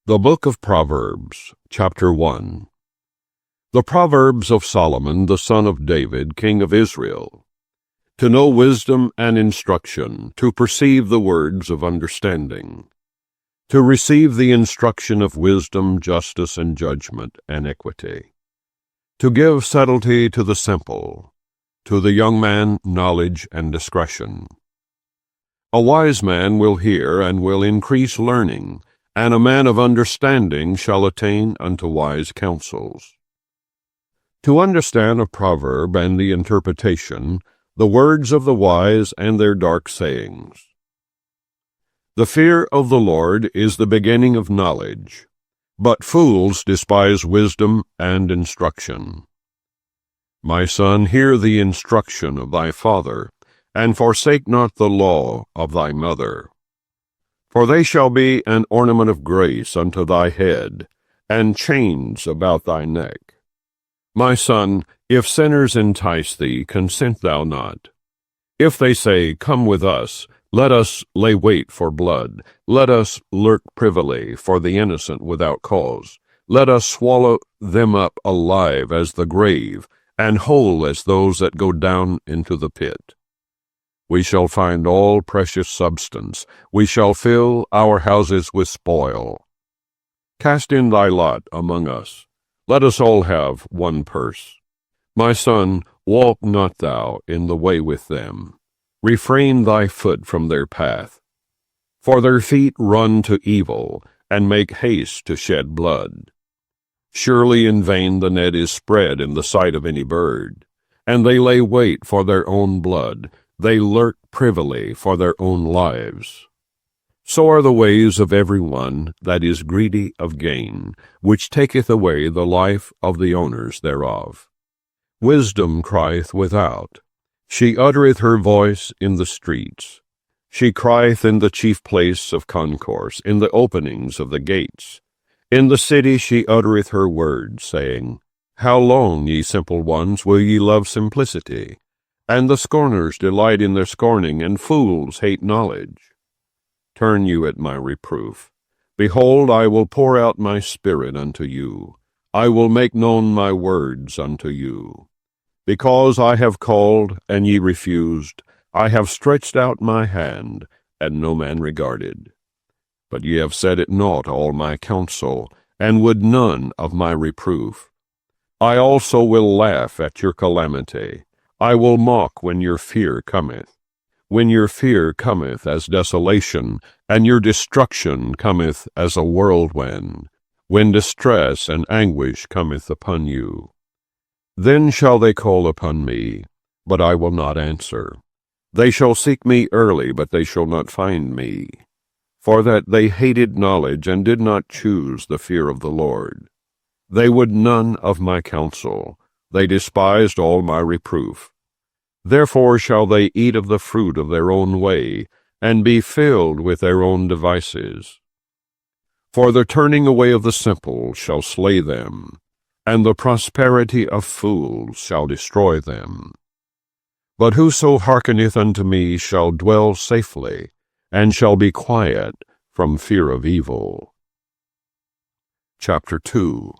The Book of Proverbs, Chapter 1. The Proverbs of Solomon, the son of David, king of Israel. To know wisdom and instruction, to perceive the words of understanding. To receive the instruction of wisdom, justice, and judgment, and equity. To give subtlety to the simple, to the young man knowledge and discretion. A wise man will hear and will increase learning, and a man of understanding shall attain unto wise counsels. To understand a proverb and the interpretation, the words of the wise and their dark sayings. The fear of the Lord is the beginning of knowledge, but fools despise wisdom and instruction. My son, hear the instruction of thy father, and forsake not the law of thy mother. For they shall be an ornament of grace unto thy head, and chains about thy neck. My son, if sinners entice thee, consent thou not. If they say, Come with us, let us lay wait for blood, let us lurk privily for the innocent without cause, let us swallow them up alive as the grave, and whole as those that go down into the pit. We shall find all precious substance. We shall fill our houses with spoil. Cast in thy lot among us. Let us all have one purse. My son, walk not thou in the way with them. Refrain thy foot from their path. For their feet run to evil, and make haste to shed blood. Surely in vain the net is spread in the sight of any bird, and they lay wait for their own blood. They lurk privily for their own lives. So are the ways of every one that is greedy of gain, which taketh away the life of the owners thereof. Wisdom crieth without. She uttereth her voice in the streets. She crieth in the chief place of concourse, in the openings of the gates. In the city she uttereth her words, saying, How long, ye simple ones, will ye love simplicity? And the scorners delight in their scorning, and fools hate knowledge. Turn you at my reproof. Behold, I will pour out my spirit unto you. I will make known my words unto you. Because I have called, and ye refused, I have stretched out my hand, and no man regarded. But ye have set at naught all my counsel, and would none of my reproof. I also will laugh at your calamity. I will mock when your fear cometh. When your fear cometh as desolation, and your destruction cometh as a whirlwind, when distress and anguish cometh upon you. Then shall they call upon me, but I will not answer. They shall seek me early, but they shall not find me. For that they hated knowledge, and did not choose the fear of the Lord. They would none of my counsel. They despised all my reproof. Therefore shall they eat of the fruit of their own way, and be filled with their own devices. For the turning away of the simple shall slay them, and the prosperity of fools shall destroy them. But whoso hearkeneth unto me shall dwell safely, and shall be quiet from fear of evil. Chapter 2.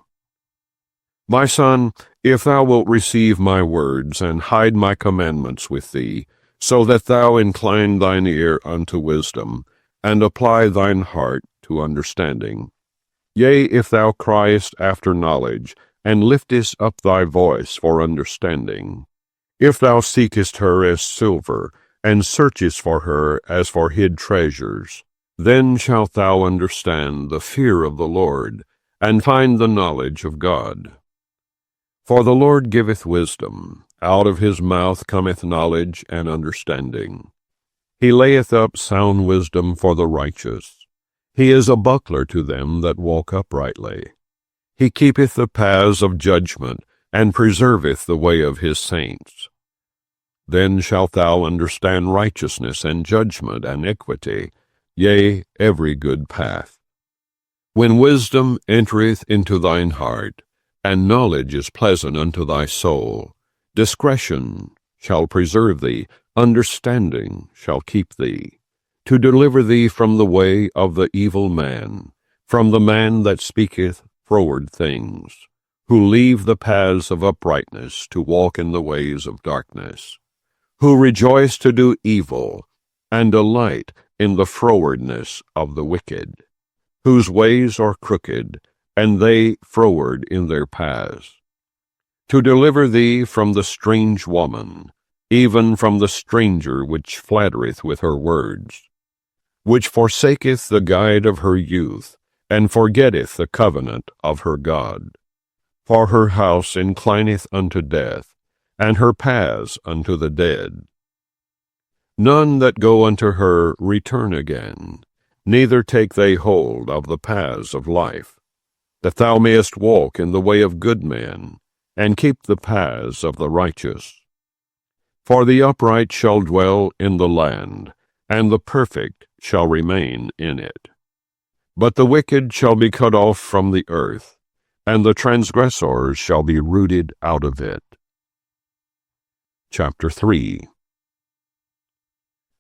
My son, if thou wilt receive my words, and hide my commandments with thee, so that thou incline thine ear unto wisdom, and apply thine heart to understanding. Yea, if thou criest after knowledge, and liftest up thy voice for understanding. If thou seekest her as silver, and searchest for her as for hid treasures, then shalt thou understand the fear of the Lord, and find the knowledge of God. For the Lord giveth wisdom, out of his mouth cometh knowledge and understanding. He layeth up sound wisdom for the righteous. He is a buckler to them that walk uprightly. He keepeth the paths of judgment, and preserveth the way of his saints. Then shalt thou understand righteousness and judgment and equity, yea, every good path. When wisdom entereth into thine heart, and knowledge is pleasant unto thy soul, discretion shall preserve thee, understanding shall keep thee, to deliver thee from the way of the evil man, from the man that speaketh froward things, who leave the paths of uprightness to walk in the ways of darkness, who rejoice to do evil, and delight in the frowardness of the wicked, whose ways are crooked, and they froward in their paths. To deliver thee from the strange woman, even from the stranger which flattereth with her words, which forsaketh the guide of her youth, and forgetteth the covenant of her God. For her house inclineth unto death, and her paths unto the dead. None that go unto her return again, neither take they hold of the paths of life, that thou mayest walk in the way of good men, and keep the paths of the righteous. For the upright shall dwell in the land, and the perfect shall remain in it. But the wicked shall be cut off from the earth, and the transgressors shall be rooted out of it. Chapter 3.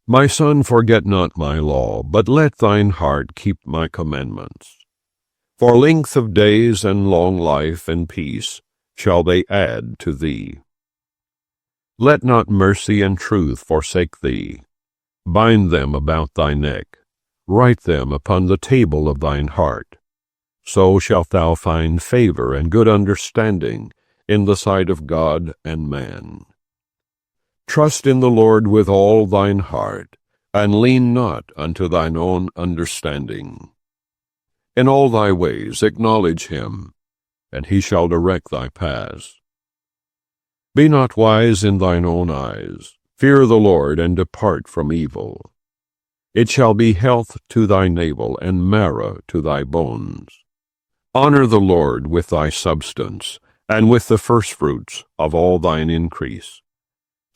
My son, forget not my law, but let thine heart keep my commandments. For length of days and long life and peace shall they add to thee. Let not mercy and truth forsake thee. Bind them about thy neck. Write them upon the table of thine heart. So shalt thou find favor and good understanding in the sight of God and man. Trust in the Lord with all thine heart, and lean not unto thine own understanding. In all thy ways acknowledge him, and he shall direct thy paths. Be not wise in thine own eyes. Fear the Lord, and depart from evil. It shall be health to thy navel, and marrow to thy bones. Honor the Lord with thy substance, and with the firstfruits of all thine increase.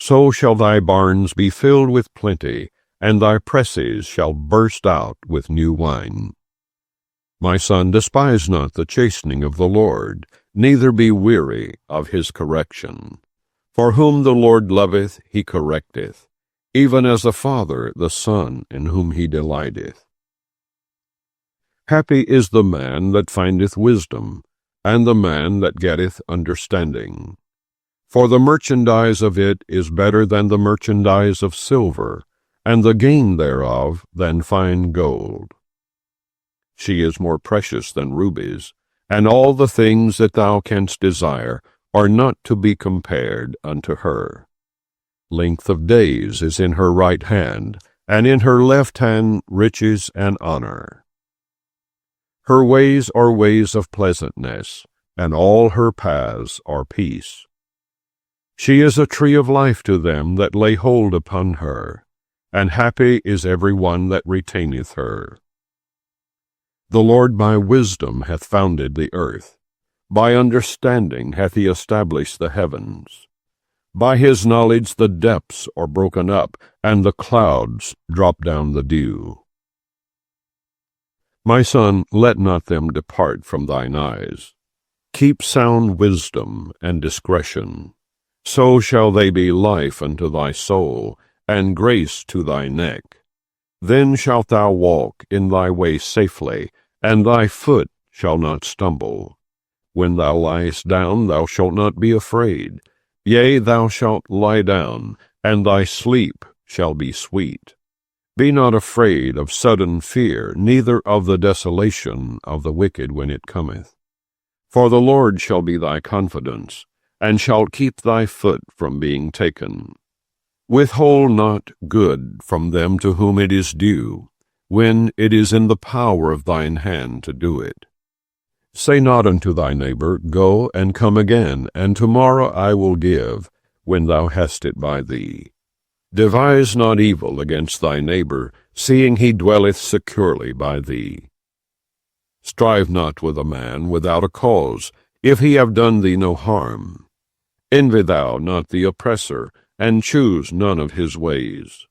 So shall thy barns be filled with plenty, and thy presses shall burst out with new wine. My son, despise not the chastening of the Lord, neither be weary of his correction. For whom the Lord loveth, he correcteth, even as a father the son in whom he delighteth. Happy is the man that findeth wisdom, and the man that getteth understanding. For the merchandise of it is better than the merchandise of silver, and the gain thereof than fine gold. She is more precious than rubies, and all the things that thou canst desire are not to be compared unto her. Length of days is in her right hand, and in her left hand riches and honor. Her ways are ways of pleasantness, and all her paths are peace. She is a tree of life to them that lay hold upon her, and happy is every one that retaineth her. The Lord by wisdom hath founded the earth. By understanding hath he established the heavens. By his knowledge the depths are broken up, and the clouds drop down the dew. My son, let not them depart from thine eyes. Keep sound wisdom and discretion. So shall they be life unto thy soul, and grace to thy neck. Then shalt thou walk in thy way safely, and thy foot shall not stumble. When thou liest down, thou shalt not be afraid. Yea, thou shalt lie down, and thy sleep shall be sweet. Be not afraid of sudden fear, neither of the desolation of the wicked when it cometh. For the Lord shall be thy confidence, and shall keep thy foot from being taken. Withhold not good from them to whom it is due, when it is in the power of thine hand to do it. Say not unto thy neighbor, Go and come again, and tomorrow I will give, when thou hast it by thee. Devise not evil against thy neighbor, seeing he dwelleth securely by thee. Strive not with a man without a cause, if he have done thee no harm. Envy thou not the oppressor, and choose none of his ways.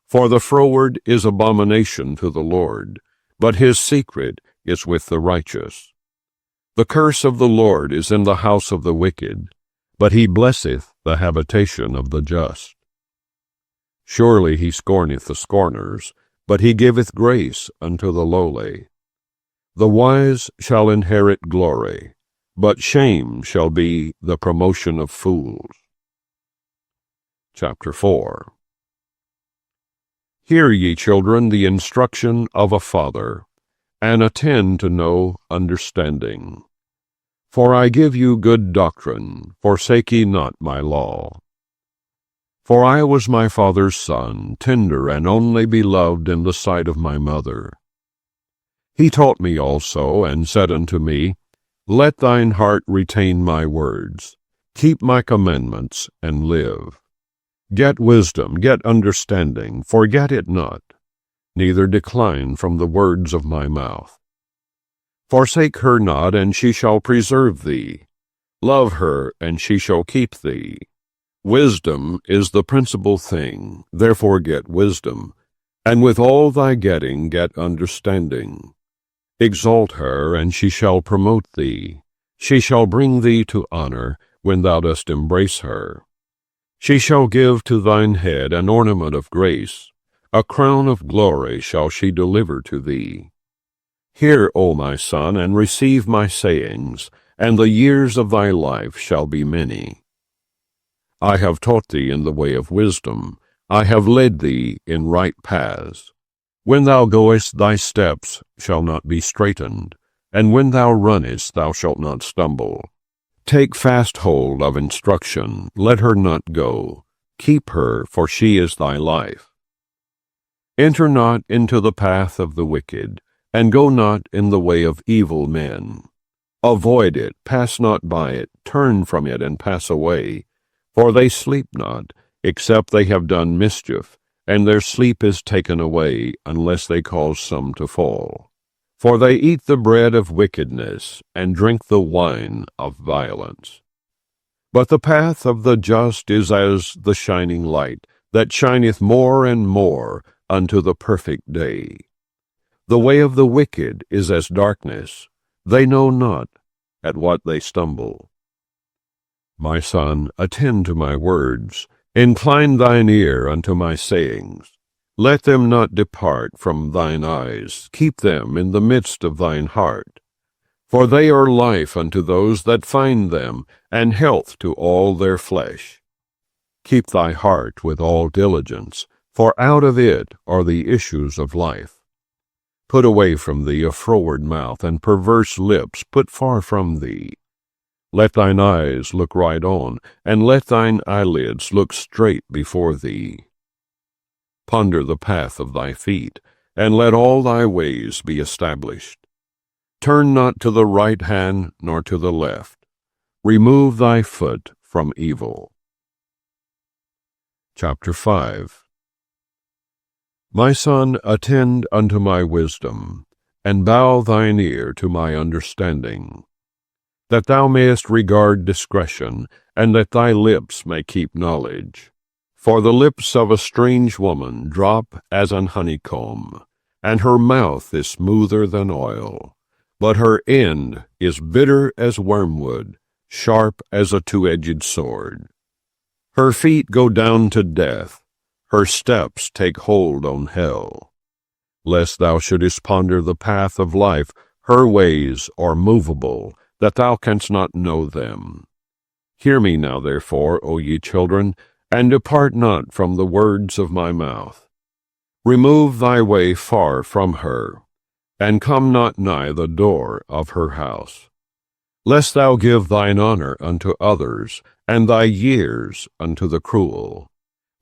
For the froward is abomination to the Lord, but his secret is with the righteous. The curse of the Lord is in the house of the wicked, but he blesseth the habitation of the just. Surely he scorneth the scorners, but he giveth grace unto the lowly. The wise shall inherit glory, but shame shall be the promotion of fools. Chapter 4. Hear, ye children, the instruction of a father, and attend to know understanding. For I give you good doctrine, forsake ye not my law. For I was my father's son, tender and only beloved in the sight of my mother. He taught me also, and said unto me, Let thine heart retain my words, keep my commandments, and live. Get wisdom, get understanding, forget it not, neither decline from the words of my mouth. Forsake her not, and she shall preserve thee. Love her, and she shall keep thee. Wisdom is the principal thing, therefore get wisdom, and with all thy getting get understanding. Exalt her, and she shall promote thee. She shall bring thee to honor when thou dost embrace her. She shall give to thine head an ornament of grace, a crown of glory shall she deliver to thee. Hear, O my son, and receive my sayings, and the years of thy life shall be many. I have taught thee in the way of wisdom, I have led thee in right paths. When thou goest, thy steps shall not be straitened, and when thou runnest, thou shalt not stumble. Take fast hold of instruction, let her not go. Keep her, for she is thy life. Enter not into the path of the wicked, and go not in the way of evil men. Avoid it, pass not by it, turn from it, and pass away. For they sleep not, except they have done mischief, and their sleep is taken away, unless they cause some to fall. For they eat the bread of wickedness, and drink the wine of violence. But the path of the just is as the shining light, that shineth more and more unto the perfect day. The way of the wicked is as darkness, they know not at what they stumble. My son, attend to my words, incline thine ear unto my sayings. Let them not depart from thine eyes, keep them in the midst of thine heart. For they are life unto those that find them, and health to all their flesh. Keep thy heart with all diligence, for out of it are the issues of life. Put away from thee a froward mouth, and perverse lips put far from thee. Let thine eyes look right on, and let thine eyelids look straight before thee. Ponder the path of thy feet, and let all thy ways be established. Turn not to the right hand, nor to the left. Remove thy foot from evil. Chapter 5. My son, attend unto my wisdom, and bow thine ear to my understanding, that thou mayest regard discretion, and that thy lips may keep knowledge. For the lips of a strange woman drop as an honeycomb, and her mouth is smoother than oil. But her end is bitter as wormwood, sharp as a two-edged sword. Her feet go down to death, her steps take hold on hell. Lest thou shouldest ponder the path of life, her ways are movable, that thou canst not know them. Hear me now, therefore, O ye children, and depart not from the words of my mouth. Remove thy way far from her, and come not nigh the door of her house. Lest thou give thine honor unto others, and thy years unto the cruel.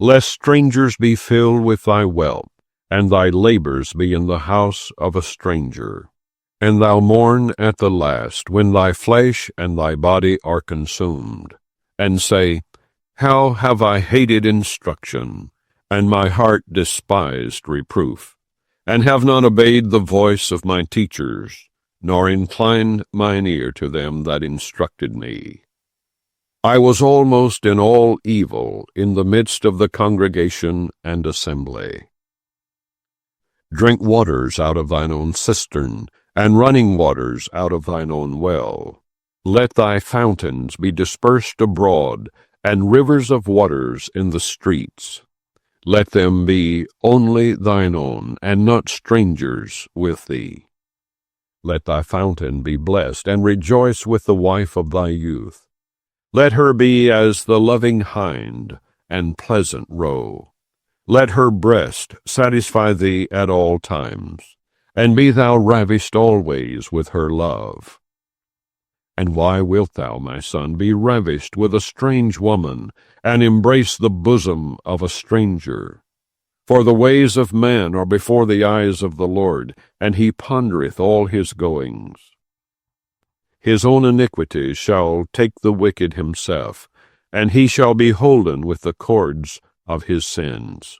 Lest strangers be filled with thy wealth, and thy labors be in the house of a stranger. And thou mourn at the last, when thy flesh and thy body are consumed, and say, How have I hated instruction, and my heart despised reproof, and have not obeyed the voice of my teachers, nor inclined mine ear to them that instructed me. I was almost in all evil in the midst of the congregation and assembly. Drink waters out of thine own cistern, and running waters out of thine own well. Let thy fountains be dispersed abroad, and rivers of waters in the streets. Let them be only thine own, and not strangers with thee. Let thy fountain be blessed, and rejoice with the wife of thy youth. Let her be as the loving hind, and pleasant roe. Let her breast satisfy thee at all times, and be thou ravished always with her love. And why wilt thou, my son, be ravished with a strange woman, and embrace the bosom of a stranger? For the ways of man are before the eyes of the Lord, and he pondereth all his goings. His own iniquities shall take the wicked himself, and he shall be holden with the cords of his sins.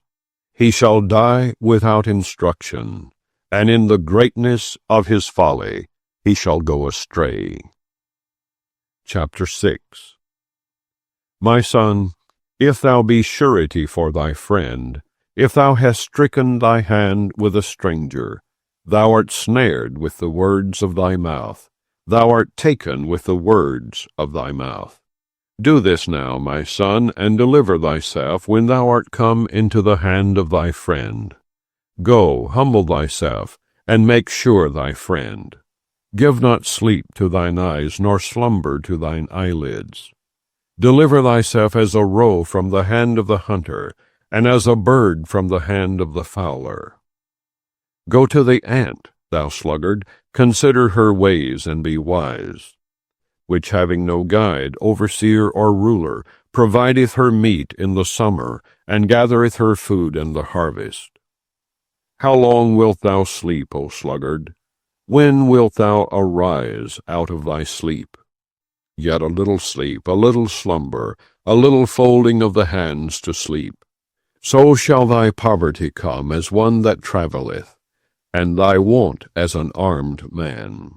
He shall die without instruction, and in the greatness of his folly he shall go astray. Chapter 6. My son, if thou be surety for thy friend, if thou hast stricken thy hand with a stranger, thou art snared with the words of thy mouth, thou art taken with the words of thy mouth. Do this now, my son, and deliver thyself when thou art come into the hand of thy friend. Go, humble thyself, and make sure thy friend. Give not sleep to thine eyes, nor slumber to thine eyelids. Deliver thyself as a roe from the hand of the hunter, and as a bird from the hand of the fowler. Go to the ant, thou sluggard, consider her ways, and be wise, which having no guide, overseer, or ruler, provideth her meat in the summer, and gathereth her food in the harvest. How long wilt thou sleep, O sluggard? When wilt thou arise out of thy sleep? Yet a little sleep, a little slumber, a little folding of the hands to sleep. So shall thy poverty come as one that travelleth, and thy want as an armed man.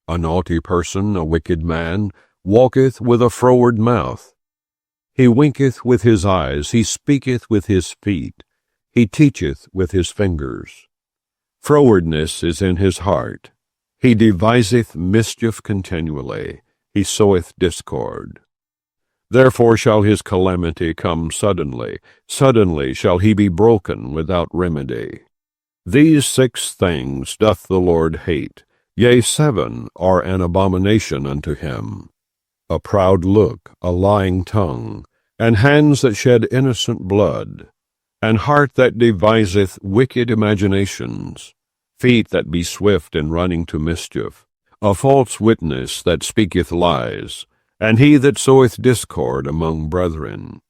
A naughty person, a wicked man, walketh with a froward mouth. He winketh with his eyes, he speaketh with his feet, he teacheth with his fingers. Frowardness is in his heart. He deviseth mischief continually, he soweth discord. Therefore shall his calamity come suddenly, suddenly shall he be broken without remedy. These 6 things doth the Lord hate, yea, 7 are an abomination unto him: a proud look, a lying tongue, and hands that shed innocent blood, an heart that deviseth wicked imaginations, feet that be swift in running to mischief, a false witness that speaketh lies, and he that soweth discord among brethren.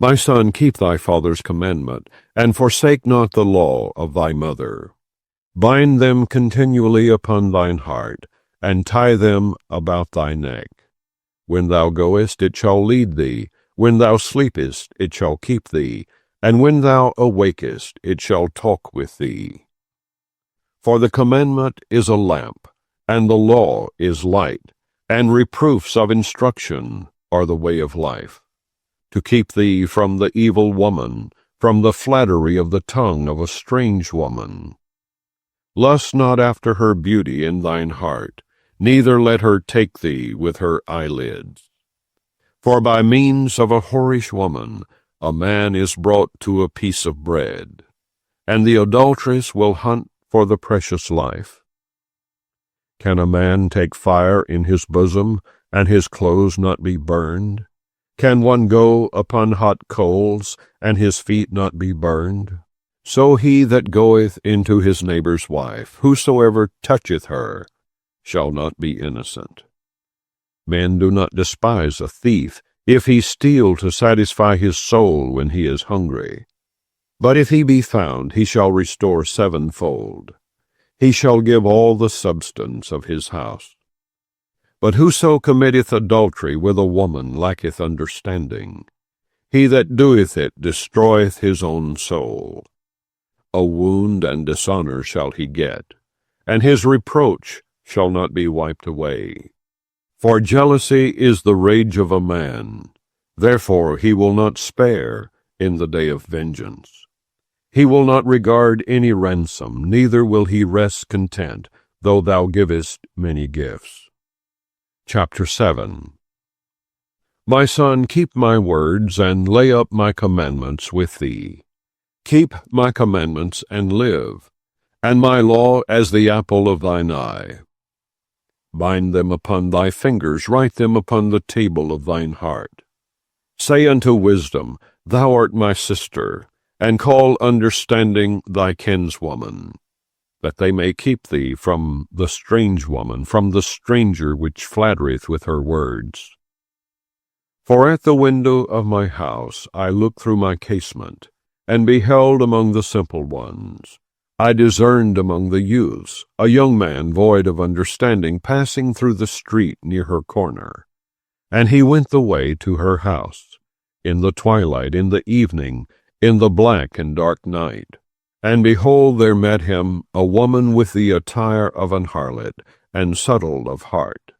My son, keep thy father's commandment, and forsake not the law of thy mother. Bind them continually upon thine heart, and tie them about thy neck. When thou goest, it shall lead thee. When thou sleepest, it shall keep thee. And when thou awakest, it shall talk with thee. For the commandment is a lamp, and the law is light, and reproofs of instruction are the way of life, to keep thee from the evil woman, from the flattery of the tongue of a strange woman. Lust not after her beauty in thine heart, neither let her take thee with her eyelids. For by means of a whorish woman a man is brought to a piece of bread, and the adulteress will hunt for the precious life. Can a man take fire in his bosom, and his clothes not be burned? Can one go upon hot coals, and his feet not be burned? So he that goeth into his neighbor's wife, whosoever toucheth her, shall not be innocent. Men do not despise a thief, if he steal to satisfy his soul when he is hungry. But if he be found, he shall restore 7-fold. He shall give all the substance of his house. But whoso committeth adultery with a woman lacketh understanding. He that doeth it destroyeth his own soul. A wound and dishonor shall he get, and his reproach shall not be wiped away. For jealousy is the rage of a man, therefore he will not spare in the day of vengeance. He will not regard any ransom, neither will he rest content, though thou givest many gifts. Chapter 7. My son, keep my words, and lay up my commandments with thee. Keep my commandments, and live, and my law as the apple of thine eye. Bind them upon thy fingers, write them upon the table of thine heart. Say unto wisdom, Thou art my sister, and call understanding thy kinswoman, that they may keep thee from the strange woman, from the stranger which flattereth with her words. For at the window of my house I looked through my casement, and beheld among the simple ones. I discerned among the youths a young man void of understanding passing through the street near her corner. And he went the way to her house, in the twilight, in the evening, in the black and dark night. And behold, there met him a woman with the attire of an harlot, and subtle of heart.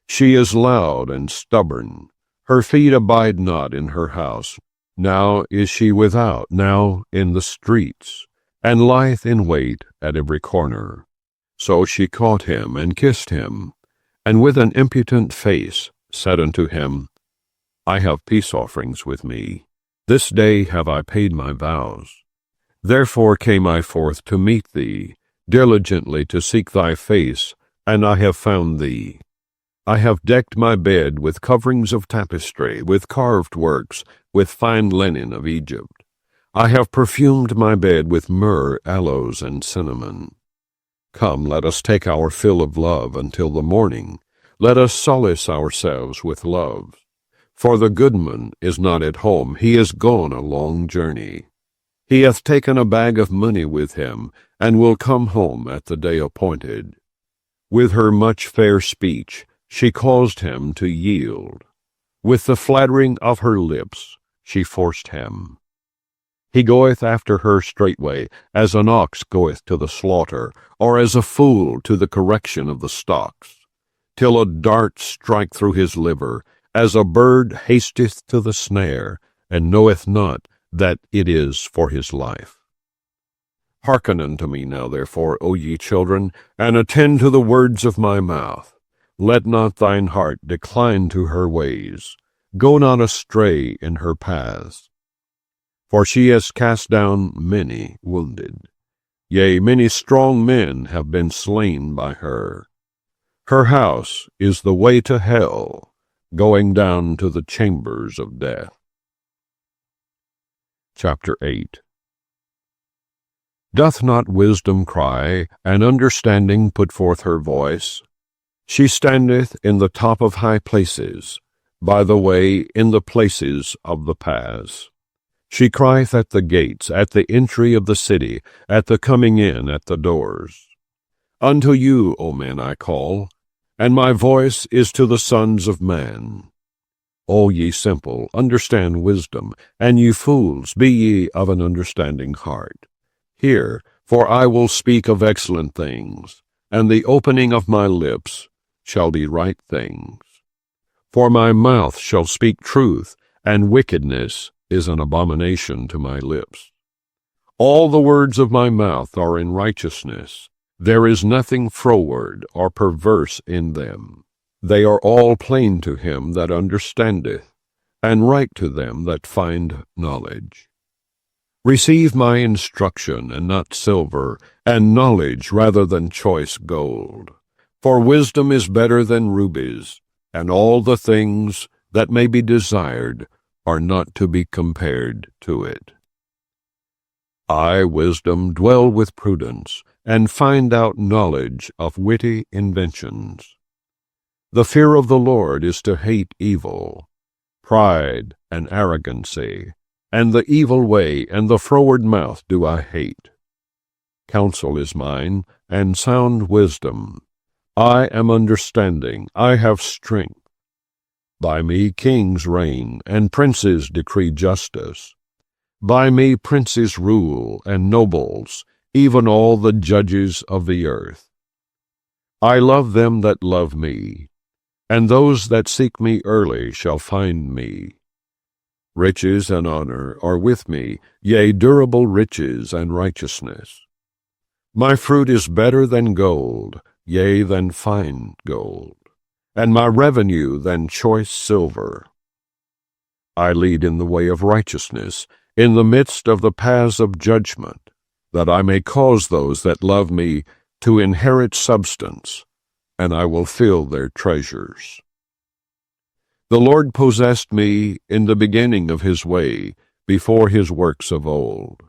She is loud and stubborn. Her feet abide not in her house. Now is she without, now in the streets, and lieth in wait at every corner. So she caught him and kissed him, and with an impudent face said unto him, I have peace offerings with me. This day have I paid my vows. Therefore came I forth to meet thee, diligently to seek thy face, and I have found thee. I have decked my bed with coverings of tapestry, with carved works, with fine linen of Egypt. I have perfumed my bed with myrrh, aloes, and cinnamon. Come, let us take our fill of love until the morning. Let us solace ourselves with love. For the goodman is not at home, he is gone a long journey. He hath taken a bag of money with him, and will come home at the day appointed. With her much fair speech she caused him to yield. With the flattering of her lips she forced him. He goeth after her straightway, as an ox goeth to the slaughter, or as a fool to the correction of the stocks, till a dart strike through his liver, as a bird hasteth to the snare, and knoweth not that it is for his life. Hearken unto me now, therefore, O ye children, and attend to the words of my mouth. Let not thine heart decline to her ways. Go not astray in her paths. For she has cast down many wounded. Yea, many strong men have been slain by her. Her house is the way to hell, going down to the chambers of death. Chapter 8. Doth not wisdom cry, and understanding put forth her voice? She standeth in the top of high places, by the way in the places of the paths. She crieth at the gates, at the entry of the city, at the coming in at the doors. Unto you, O men, I call, and my voice is to the sons of man. O ye simple, understand wisdom, and ye fools, be ye of an understanding heart. Hear, for I will speak of excellent things, and the opening of my lips shall be right things. For my mouth shall speak truth, and wickedness is an abomination to my lips. All the words of my mouth are in righteousness. There is nothing froward or perverse in them. They are all plain to him that understandeth, and right to them that find knowledge. Receive my instruction, and not silver, and knowledge rather than choice gold. For wisdom is better than rubies, and all the things that may be desired are not to be compared to it. I, wisdom, dwell with prudence, and find out knowledge of witty inventions. The fear of the Lord is to hate evil, pride and arrogancy, and the evil way and the froward mouth do I hate. Counsel is mine, and sound wisdom. I am understanding, I have strength. By me kings reign, and princes decree justice. By me princes rule, and nobles, even all the judges of the earth. I love them that love me, and those that seek me early shall find me. Riches and honor are with me, yea, durable riches and righteousness. My fruit is better than gold, yea, than fine gold, and my revenue than choice silver. I lead in the way of righteousness, in the midst of the paths of judgment, that I may cause those that love me to inherit substance, and I will fill their treasures. The Lord possessed me in the beginning of his way, before his works of old.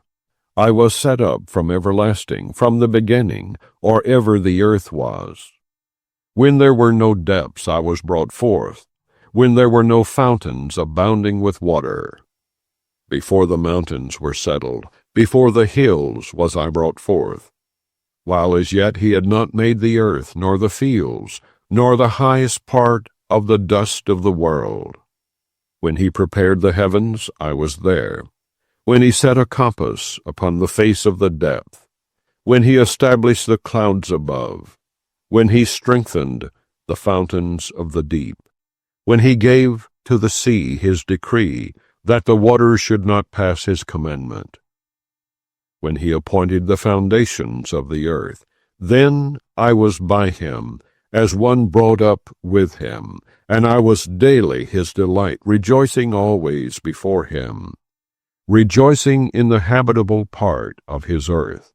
I was set up from everlasting, from the beginning, or ever the earth was. When there were no depths, I was brought forth, when there were no fountains abounding with water. Before the mountains were settled, before the hills was I brought forth, while as yet he had not made the earth, nor the fields, nor the highest part of the dust of the world. When he prepared the heavens, I was there. When he set a compass upon the face of the depth, when he established the clouds above, when he strengthened the fountains of the deep, when he gave to the sea his decree, that the waters should not pass his commandment, when he appointed the foundations of the earth, then I was by him, as one brought up with him, and I was daily his delight, rejoicing always before him, rejoicing in the habitable part of his earth,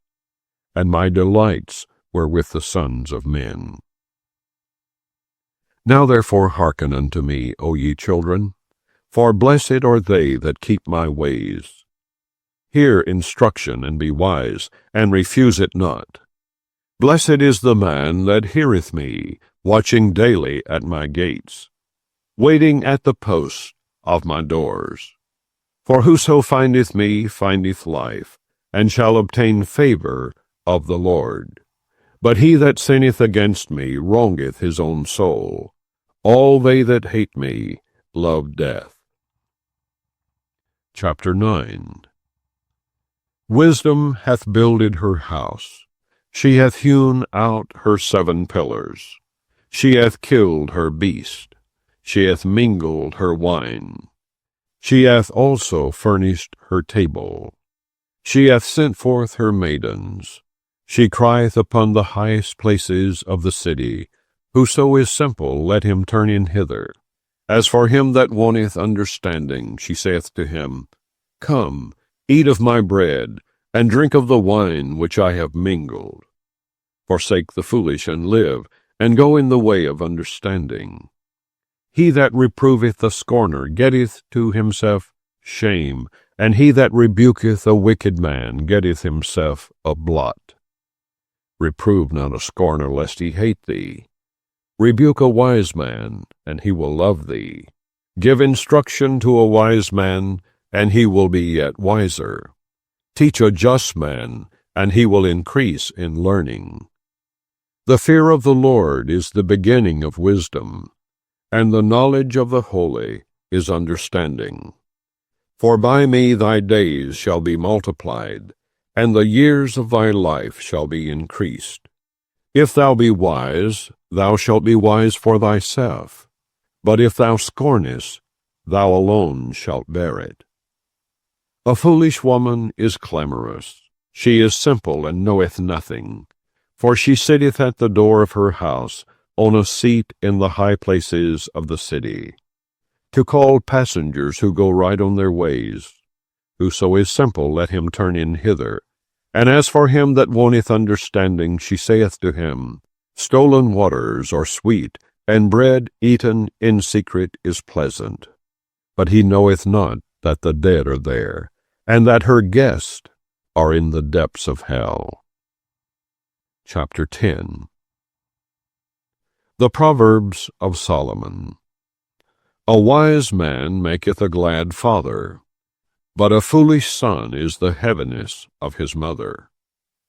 and my delights were with the sons of men. Now therefore hearken unto me, O ye children, for blessed are they that keep my ways. Hear instruction, and be wise, and refuse it not. Blessed is the man that heareth me, watching daily at my gates, waiting at the posts of my doors. For whoso findeth me findeth life, and shall obtain favor of the Lord. But he that sinneth against me wrongeth his own soul. All they that hate me love death. Chapter 9. Wisdom hath builded her house. She hath hewn out her 7 pillars. She hath killed her beast. She hath mingled her wine. She hath also furnished her table. She hath sent forth her maidens. She crieth upon the highest places of the city. Whoso is simple, let him turn in hither. As for him that wanteth understanding, she saith to him, Come, eat of my bread, and drink of the wine which I have mingled. Forsake the foolish, and live, and go in the way of understanding. He that reproveth the scorner getteth to himself shame, and he that rebuketh a wicked man getteth himself a blot. Reprove not a scorner, lest he hate thee. Rebuke a wise man, and he will love thee. Give instruction to a wise man, and he will be yet wiser. Teach a just man, and he will increase in learning. The fear of the Lord is the beginning of wisdom, and the knowledge of the holy is understanding. For by me thy days shall be multiplied, and the years of thy life shall be increased. If thou be wise, thou shalt be wise for thyself. But if thou scornest, thou alone shalt bear it. A foolish woman is clamorous. She is simple and knoweth nothing. For she sitteth at the door of her house, on a seat in the high places of the city, to call passengers who go right on their ways. Whoso is simple, let him turn in hither. And as for him that wanteth understanding, she saith to him, Stolen waters are sweet, and bread eaten in secret is pleasant. But he knoweth not that the dead are there, and that her guests are in the depths of hell. Chapter 10. The Proverbs of Solomon. A wise man maketh a glad father, but a foolish son is the heaviness of his mother.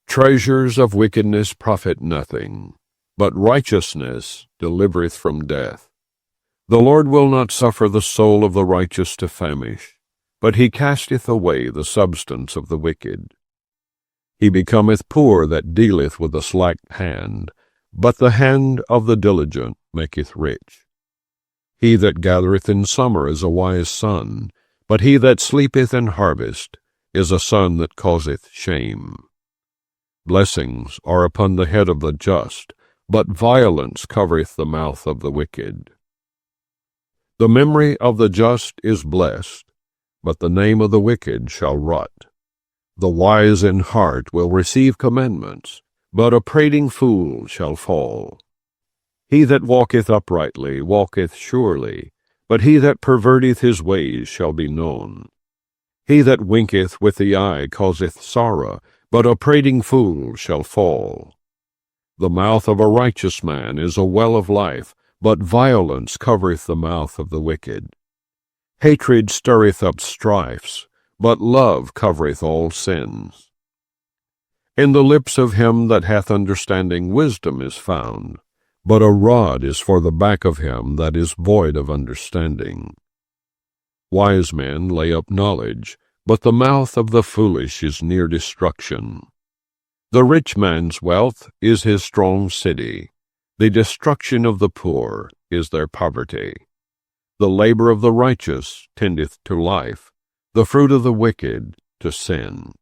Treasures of wickedness profit nothing, but righteousness delivereth from death. The Lord will not suffer the soul of the righteous to famish, but he casteth away the substance of the wicked. He becometh poor that dealeth with a slack hand, but the hand of the diligent maketh rich. He that gathereth in summer is a wise son, but he that sleepeth in harvest is a son that causeth shame. Blessings are upon the head of the just, but violence covereth the mouth of the wicked. The memory of the just is blessed, but the name of the wicked shall rot. The wise in heart will receive commandments, but a prating fool shall fall. He that walketh uprightly walketh surely, but he that perverteth his ways shall be known. He that winketh with the eye causeth sorrow, but a prating fool shall fall. The mouth of a righteous man is a well of life, but violence covereth the mouth of the wicked. Hatred stirreth up strifes, but love covereth all sins. In the lips of him that hath understanding wisdom is found, but a rod is for the back of him that is void of understanding. Wise men lay up knowledge, but the mouth of the foolish is near destruction. The rich man's wealth is his strong city. The destruction of the poor is their poverty. The labor of the righteous tendeth to life, the fruit of the wicked to sin.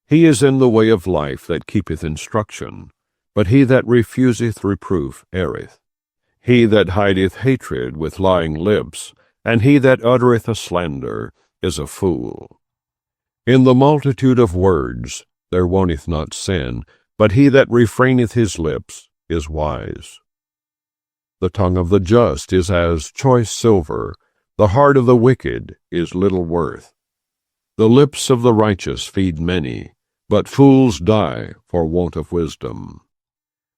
He is in the way of life that keepeth instruction, but he that refuseth reproof erreth. He that hideth hatred with lying lips, and he that uttereth a slander, is a fool. In the multitude of words there wanteth not sin, but he that refraineth his lips is wise. The tongue of the just is as choice silver, the heart of the wicked is little worth. The lips of the righteous feed many, but fools die for want of wisdom.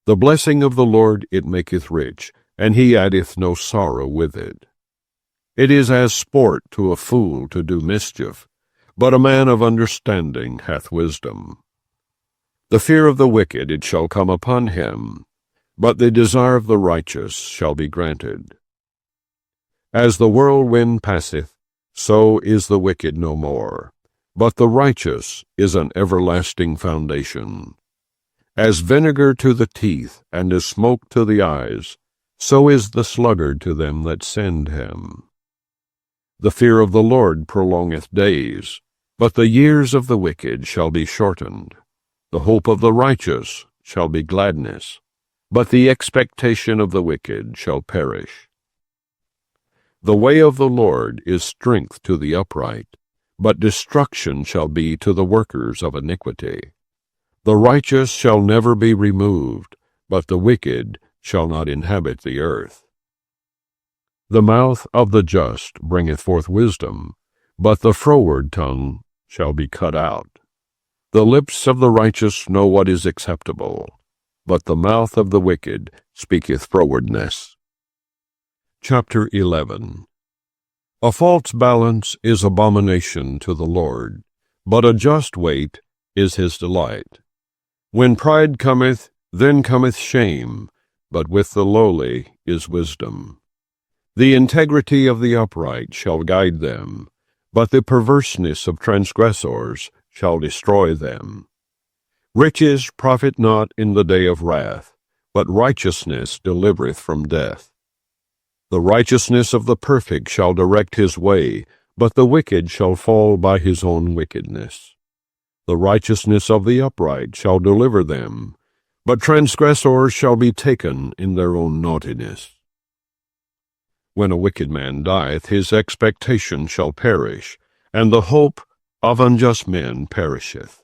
The blessing of the Lord it maketh rich, and he addeth no sorrow with it. It is as sport to a fool to do mischief, but a man of understanding hath wisdom. The fear of the wicked it shall come upon him, but the desire of the righteous shall be granted. As the whirlwind passeth, so is the wicked no more, but the righteous is an everlasting foundation. As vinegar to the teeth, and as smoke to the eyes, so is the sluggard to them that send him. The fear of the Lord prolongeth days, but the years of the wicked shall be shortened. The hope of the righteous shall be gladness, but the expectation of the wicked shall perish. The way of the Lord is strength to the upright, but destruction shall be to the workers of iniquity. The righteous shall never be removed, but the wicked shall not inhabit the earth. The mouth of the just bringeth forth wisdom, but the froward tongue shall be cut out. The lips of the righteous know what is acceptable, but the mouth of the wicked speaketh frowardness. Chapter 11. A false balance is abomination to the Lord, but a just weight is his delight. When pride cometh, then cometh shame, but with the lowly is wisdom. The integrity of the upright shall guide them, but the perverseness of transgressors shall destroy them. Riches profit not in the day of wrath, but righteousness delivereth from death. The righteousness of the perfect shall direct his way, but the wicked shall fall by his own wickedness. The righteousness of the upright shall deliver them, but transgressors shall be taken in their own naughtiness. When a wicked man dieth, his expectation shall perish, and the hope of unjust men perisheth.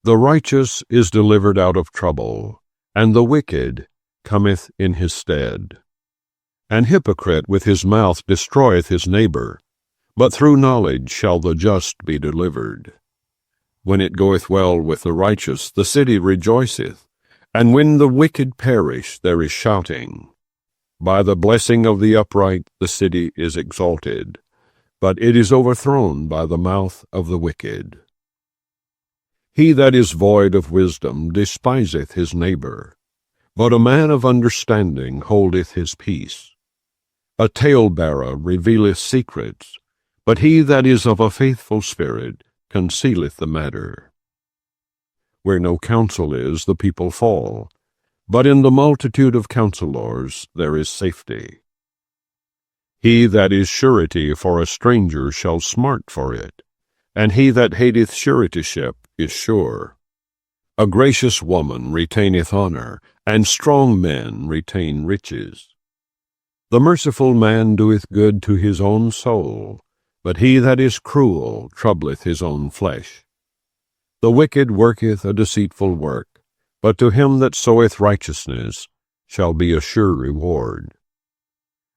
The righteous is delivered out of trouble, and the wicked cometh in his stead. An hypocrite with his mouth destroyeth his neighbor, but through knowledge shall the just be delivered. When it goeth well with the righteous, the city rejoiceth, and when the wicked perish, there is shouting. By the blessing of the upright the city is exalted, but it is overthrown by the mouth of the wicked. He that is void of wisdom despiseth his neighbor, but a man of understanding holdeth his peace. A talebearer revealeth secrets, but he that is of a faithful spirit concealeth the matter. Where no counsel is, the people fall, but in the multitude of counselors there is safety. He that is surety for a stranger shall smart for it, and he that hateth suretyship is sure. A gracious woman retaineth honor, and strong men retain riches. The merciful man doeth good to his own soul, but he that is cruel troubleth his own flesh. The wicked worketh a deceitful work, but to him that soweth righteousness shall be a sure reward.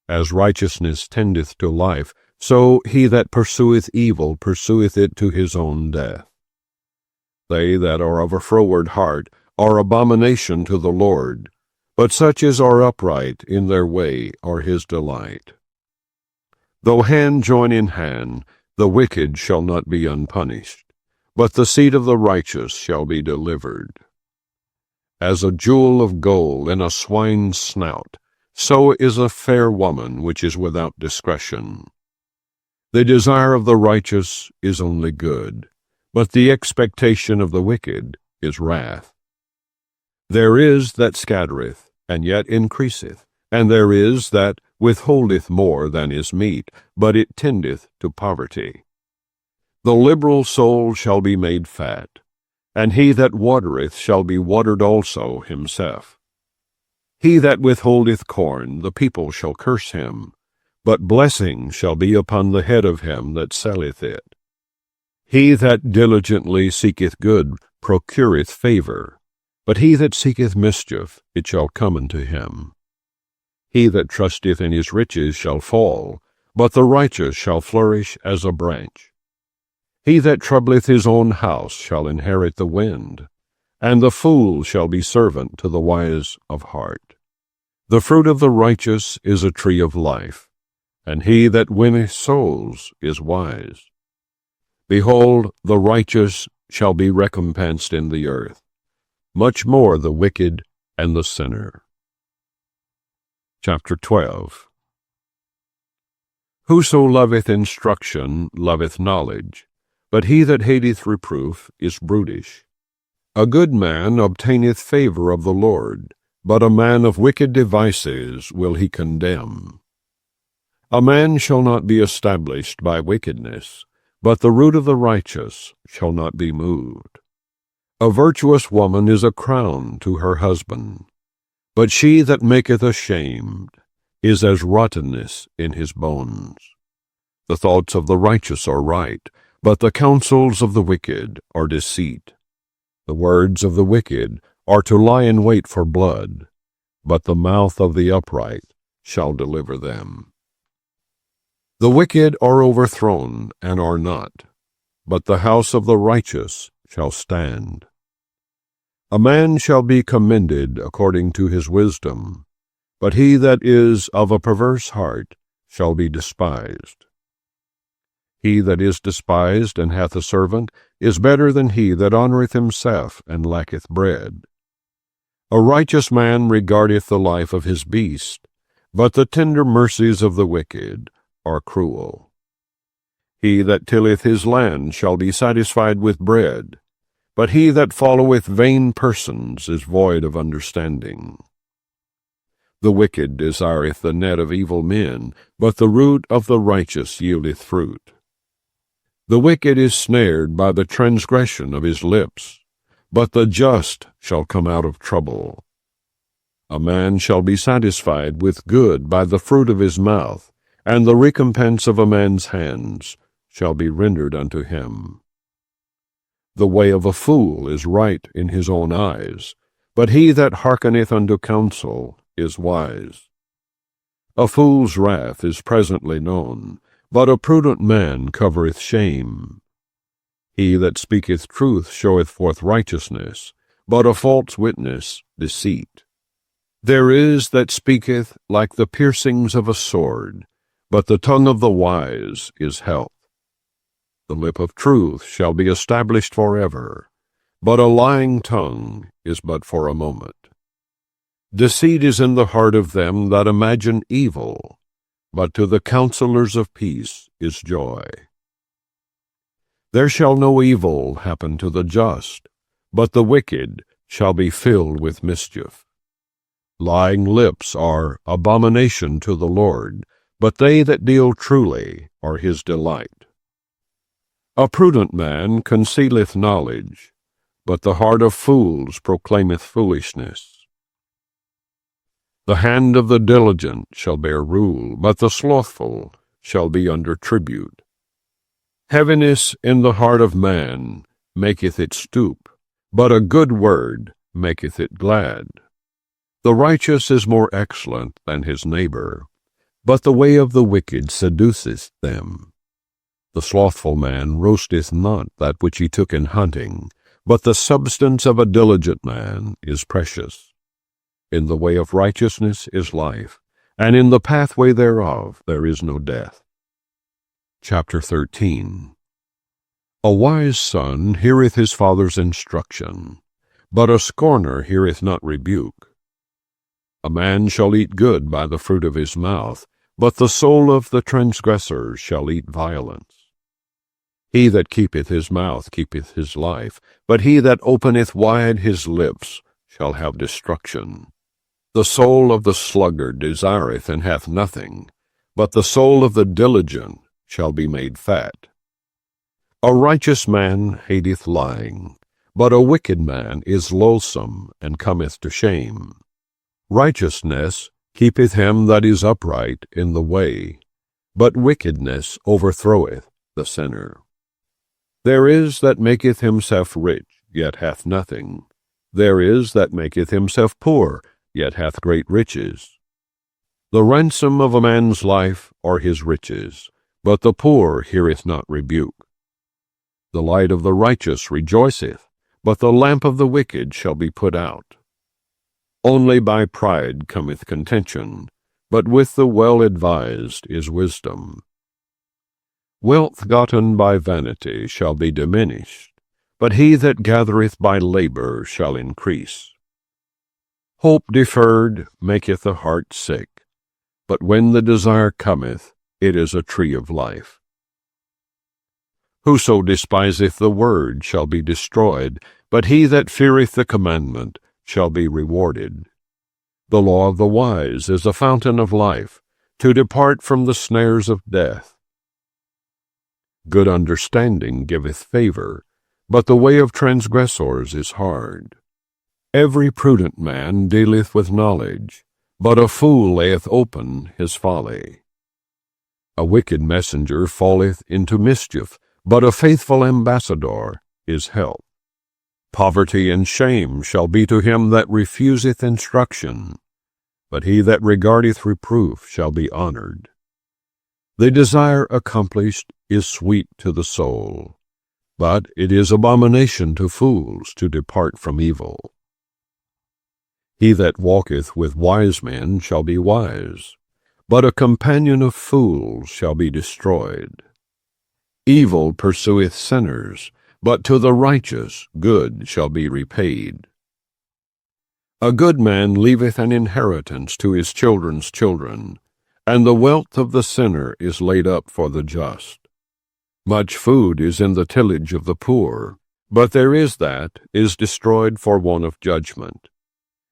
As righteousness tendeth to life, so he that pursueth evil pursueth it to his own death. They that are of a froward heart are abomination to the Lord, but such as are upright in their way are his delight. Though hand join in hand, the wicked shall not be unpunished, but the seed of the righteous shall be delivered. As a jewel of gold in a swine's snout, so is a fair woman which is without discretion. The desire of the righteous is only good, but the expectation of the wicked is wrath. There is that scattereth, and yet increaseth, and there is that withholdeth more than is meet, but it tendeth to poverty. The liberal soul shall be made fat, and he that watereth shall be watered also himself. He that withholdeth corn, the people shall curse him, but blessing shall be upon the head of him that selleth it. He that diligently seeketh good procureth favor, but he that seeketh mischief, it shall come unto him. He that trusteth in his riches shall fall, but the righteous shall flourish as a branch. He that troubleth his own house shall inherit the wind, and the fool shall be servant to the wise of heart. The fruit of the righteous is a tree of life, and he that winneth souls is wise. Behold, the righteous shall be recompensed in the earth, much more the wicked and the sinner. Chapter 12. Whoso loveth instruction loveth knowledge, but he that hateth reproof is brutish. A good man obtaineth favor of the Lord, but a man of wicked devices will he condemn. A man shall not be established by wickedness, but the root of the righteous shall not be moved. A virtuous woman is a crown to her husband, but she that maketh ashamed is as rottenness in his bones. The thoughts of the righteous are right, but the counsels of the wicked are deceit. The words of the wicked are to lie in wait for blood, but the mouth of the upright shall deliver them. The wicked are overthrown and are not, but the house of the righteous shall stand. A man shall be commended according to his wisdom, but he that is of a perverse heart shall be despised. He that is despised and hath a servant is better than he that honoureth himself and lacketh bread. A righteous man regardeth the life of his beast, but the tender mercies of the wicked are cruel. He that tilleth his land shall be satisfied with bread, but he that followeth vain persons is void of understanding. The wicked desireth the net of evil men, but the root of the righteous yieldeth fruit. The wicked is snared by the transgression of his lips, but the just shall come out of trouble. A man shall be satisfied with good by the fruit of his mouth, and the recompense of a man's hands shall be rendered unto him. The way of a fool is right in his own eyes, but he that hearkeneth unto counsel is wise. A fool's wrath is presently known, but a prudent man covereth shame. He that speaketh truth showeth forth righteousness, but a false witness deceit. There is that speaketh like the piercings of a sword, but the tongue of the wise is health. The lip of truth shall be established forever, but a lying tongue is but for a moment. Deceit is in the heart of them that imagine evil, but to the counselors of peace is joy. There shall no evil happen to the just, but the wicked shall be filled with mischief. Lying lips are abomination to the Lord, but they that deal truly are his delight. A prudent man concealeth knowledge, but the heart of fools proclaimeth foolishness. The hand of the diligent shall bear rule, but the slothful shall be under tribute. Heaviness in the heart of man maketh it stoop, but a good word maketh it glad. The righteous is more excellent than his neighbor, but the way of the wicked seduceth them. The slothful man roasteth not that which he took in hunting, but the substance of a diligent man is precious. In the way of righteousness is life, and in the pathway thereof there is no death. Chapter 13. A wise son heareth his father's instruction, but a scorner heareth not rebuke. A man shall eat good by the fruit of his mouth, but the soul of the transgressor shall eat violence. He that keepeth his mouth keepeth his life, but he that openeth wide his lips shall have destruction. The soul of the sluggard desireth and hath nothing, but the soul of the diligent shall be made fat. A righteous man hateth lying, but a wicked man is loathsome and cometh to shame. Righteousness keepeth him that is upright in the way, but wickedness overthroweth the sinner. There is that maketh himself rich, yet hath nothing. There is that maketh himself poor, yet hath great riches. The ransom of a man's life are his riches, but the poor heareth not rebuke. The light of the righteous rejoiceth, but the lamp of the wicked shall be put out. Only by pride cometh contention, but with the well-advised is wisdom. Wealth gotten by vanity shall be diminished, but he that gathereth by labor shall increase. Hope deferred maketh the heart sick, but when the desire cometh, it is a tree of life. Whoso despiseth the word shall be destroyed, but he that feareth the commandment shall be rewarded. The law of the wise is a fountain of life, to depart from the snares of death. Good understanding giveth favor, but the way of transgressors is hard. Every prudent man dealeth with knowledge, but a fool layeth open his folly. A wicked messenger falleth into mischief, but a faithful ambassador is health. Poverty and shame shall be to him that refuseth instruction, but he that regardeth reproof shall be honored. The desire accomplished is sweet to the soul, but it is abomination to fools to depart from evil. He that walketh with wise men shall be wise, but a companion of fools shall be destroyed. Evil pursueth sinners, but to the righteous good shall be repaid. A good man leaveth an inheritance to his children's children, and the wealth of the sinner is laid up for the just. Much food is in the tillage of the poor, but there is that is destroyed for want of judgment.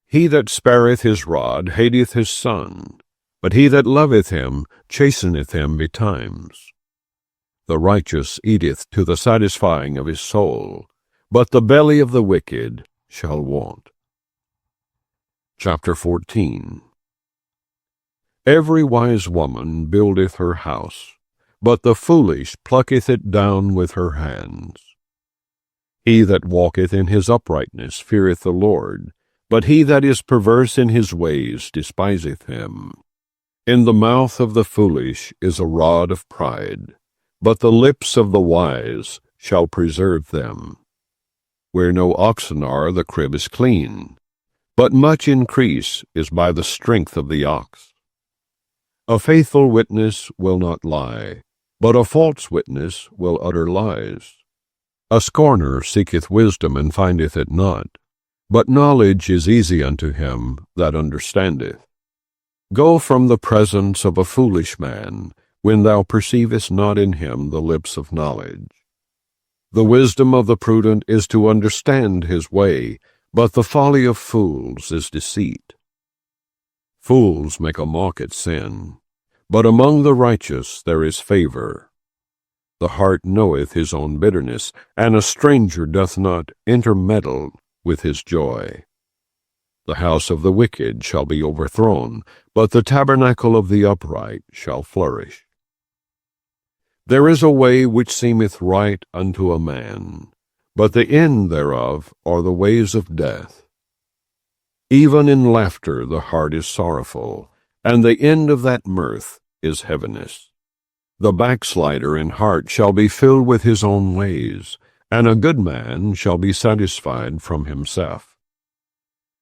He that spareth his rod hateth his son, but he that loveth him chasteneth him betimes. The righteous eateth to the satisfying of his soul, but the belly of the wicked shall want. Chapter 14. Every wise woman buildeth her house, but the foolish plucketh it down with her hands. He that walketh in his uprightness feareth the Lord, but he that is perverse in his ways despiseth him. In the mouth of the foolish is a rod of pride, but the lips of the wise shall preserve them. Where no oxen are, the crib is clean, but much increase is by the strength of the ox. A faithful witness will not lie, but a false witness will utter lies. A scorner seeketh wisdom and findeth it not, but knowledge is easy unto him that understandeth. Go from the presence of a foolish man, when thou perceivest not in him the lips of knowledge. The wisdom of the prudent is to understand his way, but the folly of fools is deceit. Fools make a mock at sin, but among the righteous there is favor. The heart knoweth his own bitterness, and a stranger doth not intermeddle with his joy. The house of the wicked shall be overthrown, but the tabernacle of the upright shall flourish. There is a way which seemeth right unto a man, but the end thereof are the ways of death. Even in laughter the heart is sorrowful, and the end of that mirth is heaviness. The backslider in heart shall be filled with his own ways, and a good man shall be satisfied from himself.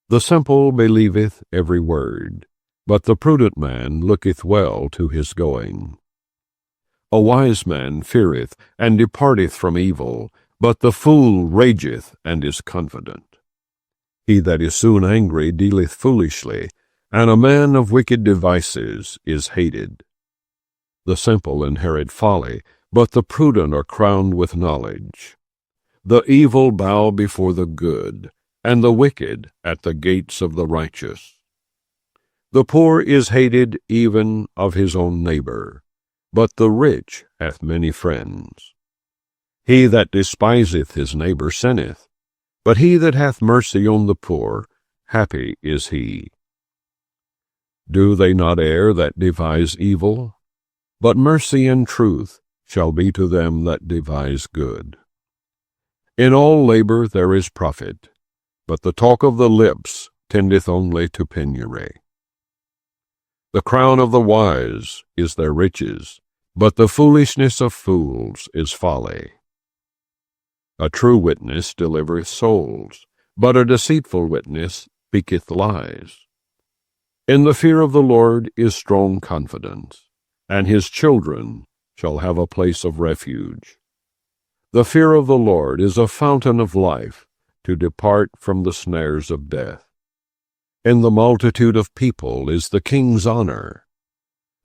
The simple believeth every word, but the prudent man looketh well to his going. A wise man feareth and departeth from evil, but the fool rageth and is confident. He that is soon angry dealeth foolishly, and a man of wicked devices is hated. The simple inherit folly, but the prudent are crowned with knowledge. The evil bow before the good, and the wicked at the gates of the righteous. The poor is hated even of his own neighbor, but the rich hath many friends. He that despiseth his neighbor sinneth, but he that hath mercy on the poor, happy is he. Do they not err that devise evil? But mercy and truth shall be to them that devise good. In all labor there is profit, but the talk of the lips tendeth only to penury. The crown of the wise is their riches, but the foolishness of fools is folly. A true witness delivereth souls, but a deceitful witness speaketh lies. In the fear of the Lord is strong confidence, and his children shall have a place of refuge. The fear of the Lord is a fountain of life, to depart from the snares of death. In the multitude of people is the king's honor,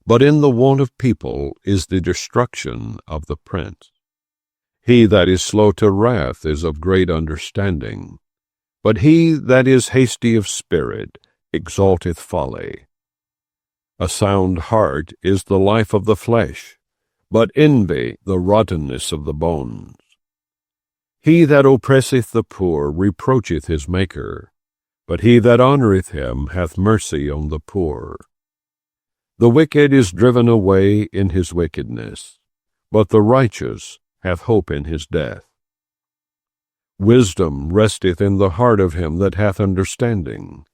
but in the want of people is the destruction of the prince. He that is slow to wrath is of great understanding, but he that is hasty of spirit exalteth folly. A sound heart is the life of the flesh, but envy the rottenness of the bones. He that oppresseth the poor reproacheth his Maker, but he that honoureth him hath mercy on the poor. The wicked is driven away in his wickedness, but the righteous hath hope in his death. Wisdom resteth in the heart of him that hath understanding,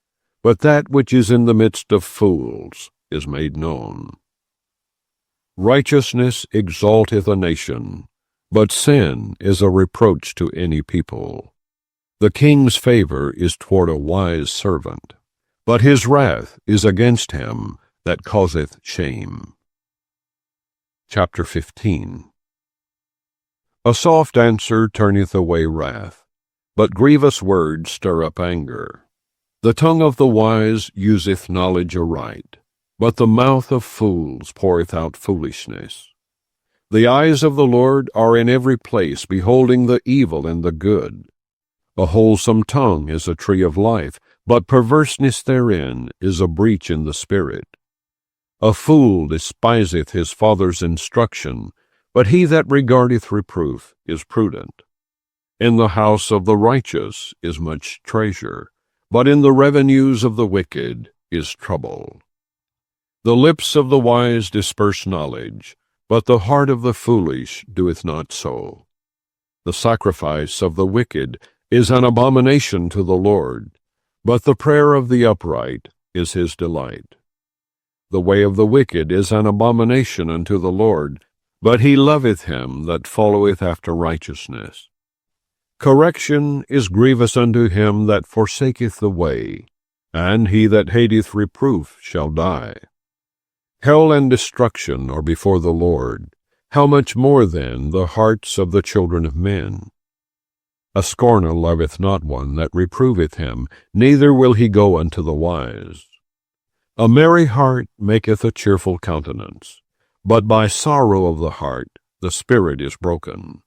but that which is in the midst of fools is made known. Righteousness exalteth a nation, but sin is a reproach to any people. The king's favor is toward a wise servant, but his wrath is against him that causeth shame. Chapter 15. A soft answer turneth away wrath, but grievous words stir up anger. The tongue of the wise useth knowledge aright, but the mouth of fools poureth out foolishness. The eyes of the Lord are in every place, beholding the evil and the good. A wholesome tongue is a tree of life, but perverseness therein is a breach in the spirit. A fool despiseth his father's instruction, but he that regardeth reproof is prudent. In the house of the righteous is much treasure, but in the revenues of the wicked is trouble. The lips of the wise disperse knowledge, but the heart of the foolish doeth not so. The sacrifice of the wicked is an abomination to the Lord, but the prayer of the upright is his delight. The way of the wicked is an abomination unto the Lord, but he loveth him that followeth after righteousness. Correction is grievous unto him that forsaketh the way, and he that hateth reproof shall die. Hell and destruction are before the Lord. How much more then the hearts of the children of men? A scorner loveth not one that reproveth him, neither will he go unto the wise. A merry heart maketh a cheerful countenance, but by sorrow of the heart the spirit is broken.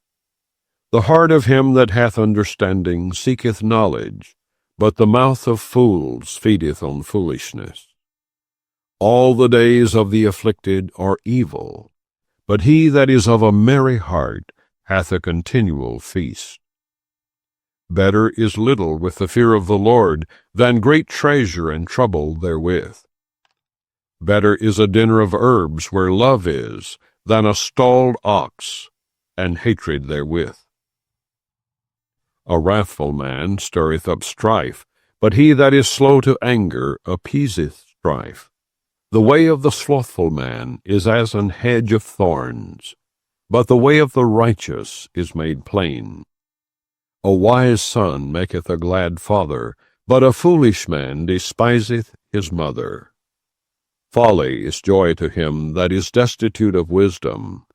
The heart of him that hath understanding seeketh knowledge, but the mouth of fools feedeth on foolishness. All the days of the afflicted are evil, but he that is of a merry heart hath a continual feast. Better is little with the fear of the Lord than great treasure and trouble therewith. Better is a dinner of herbs where love is than a stalled ox and hatred therewith. A wrathful man stirreth up strife, but he that is slow to anger appeaseth strife. The way of the slothful man is as an hedge of thorns, but the way of the righteous is made plain. A wise son maketh a glad father, but a foolish man despiseth his mother. Folly is joy to him that is destitute of wisdom,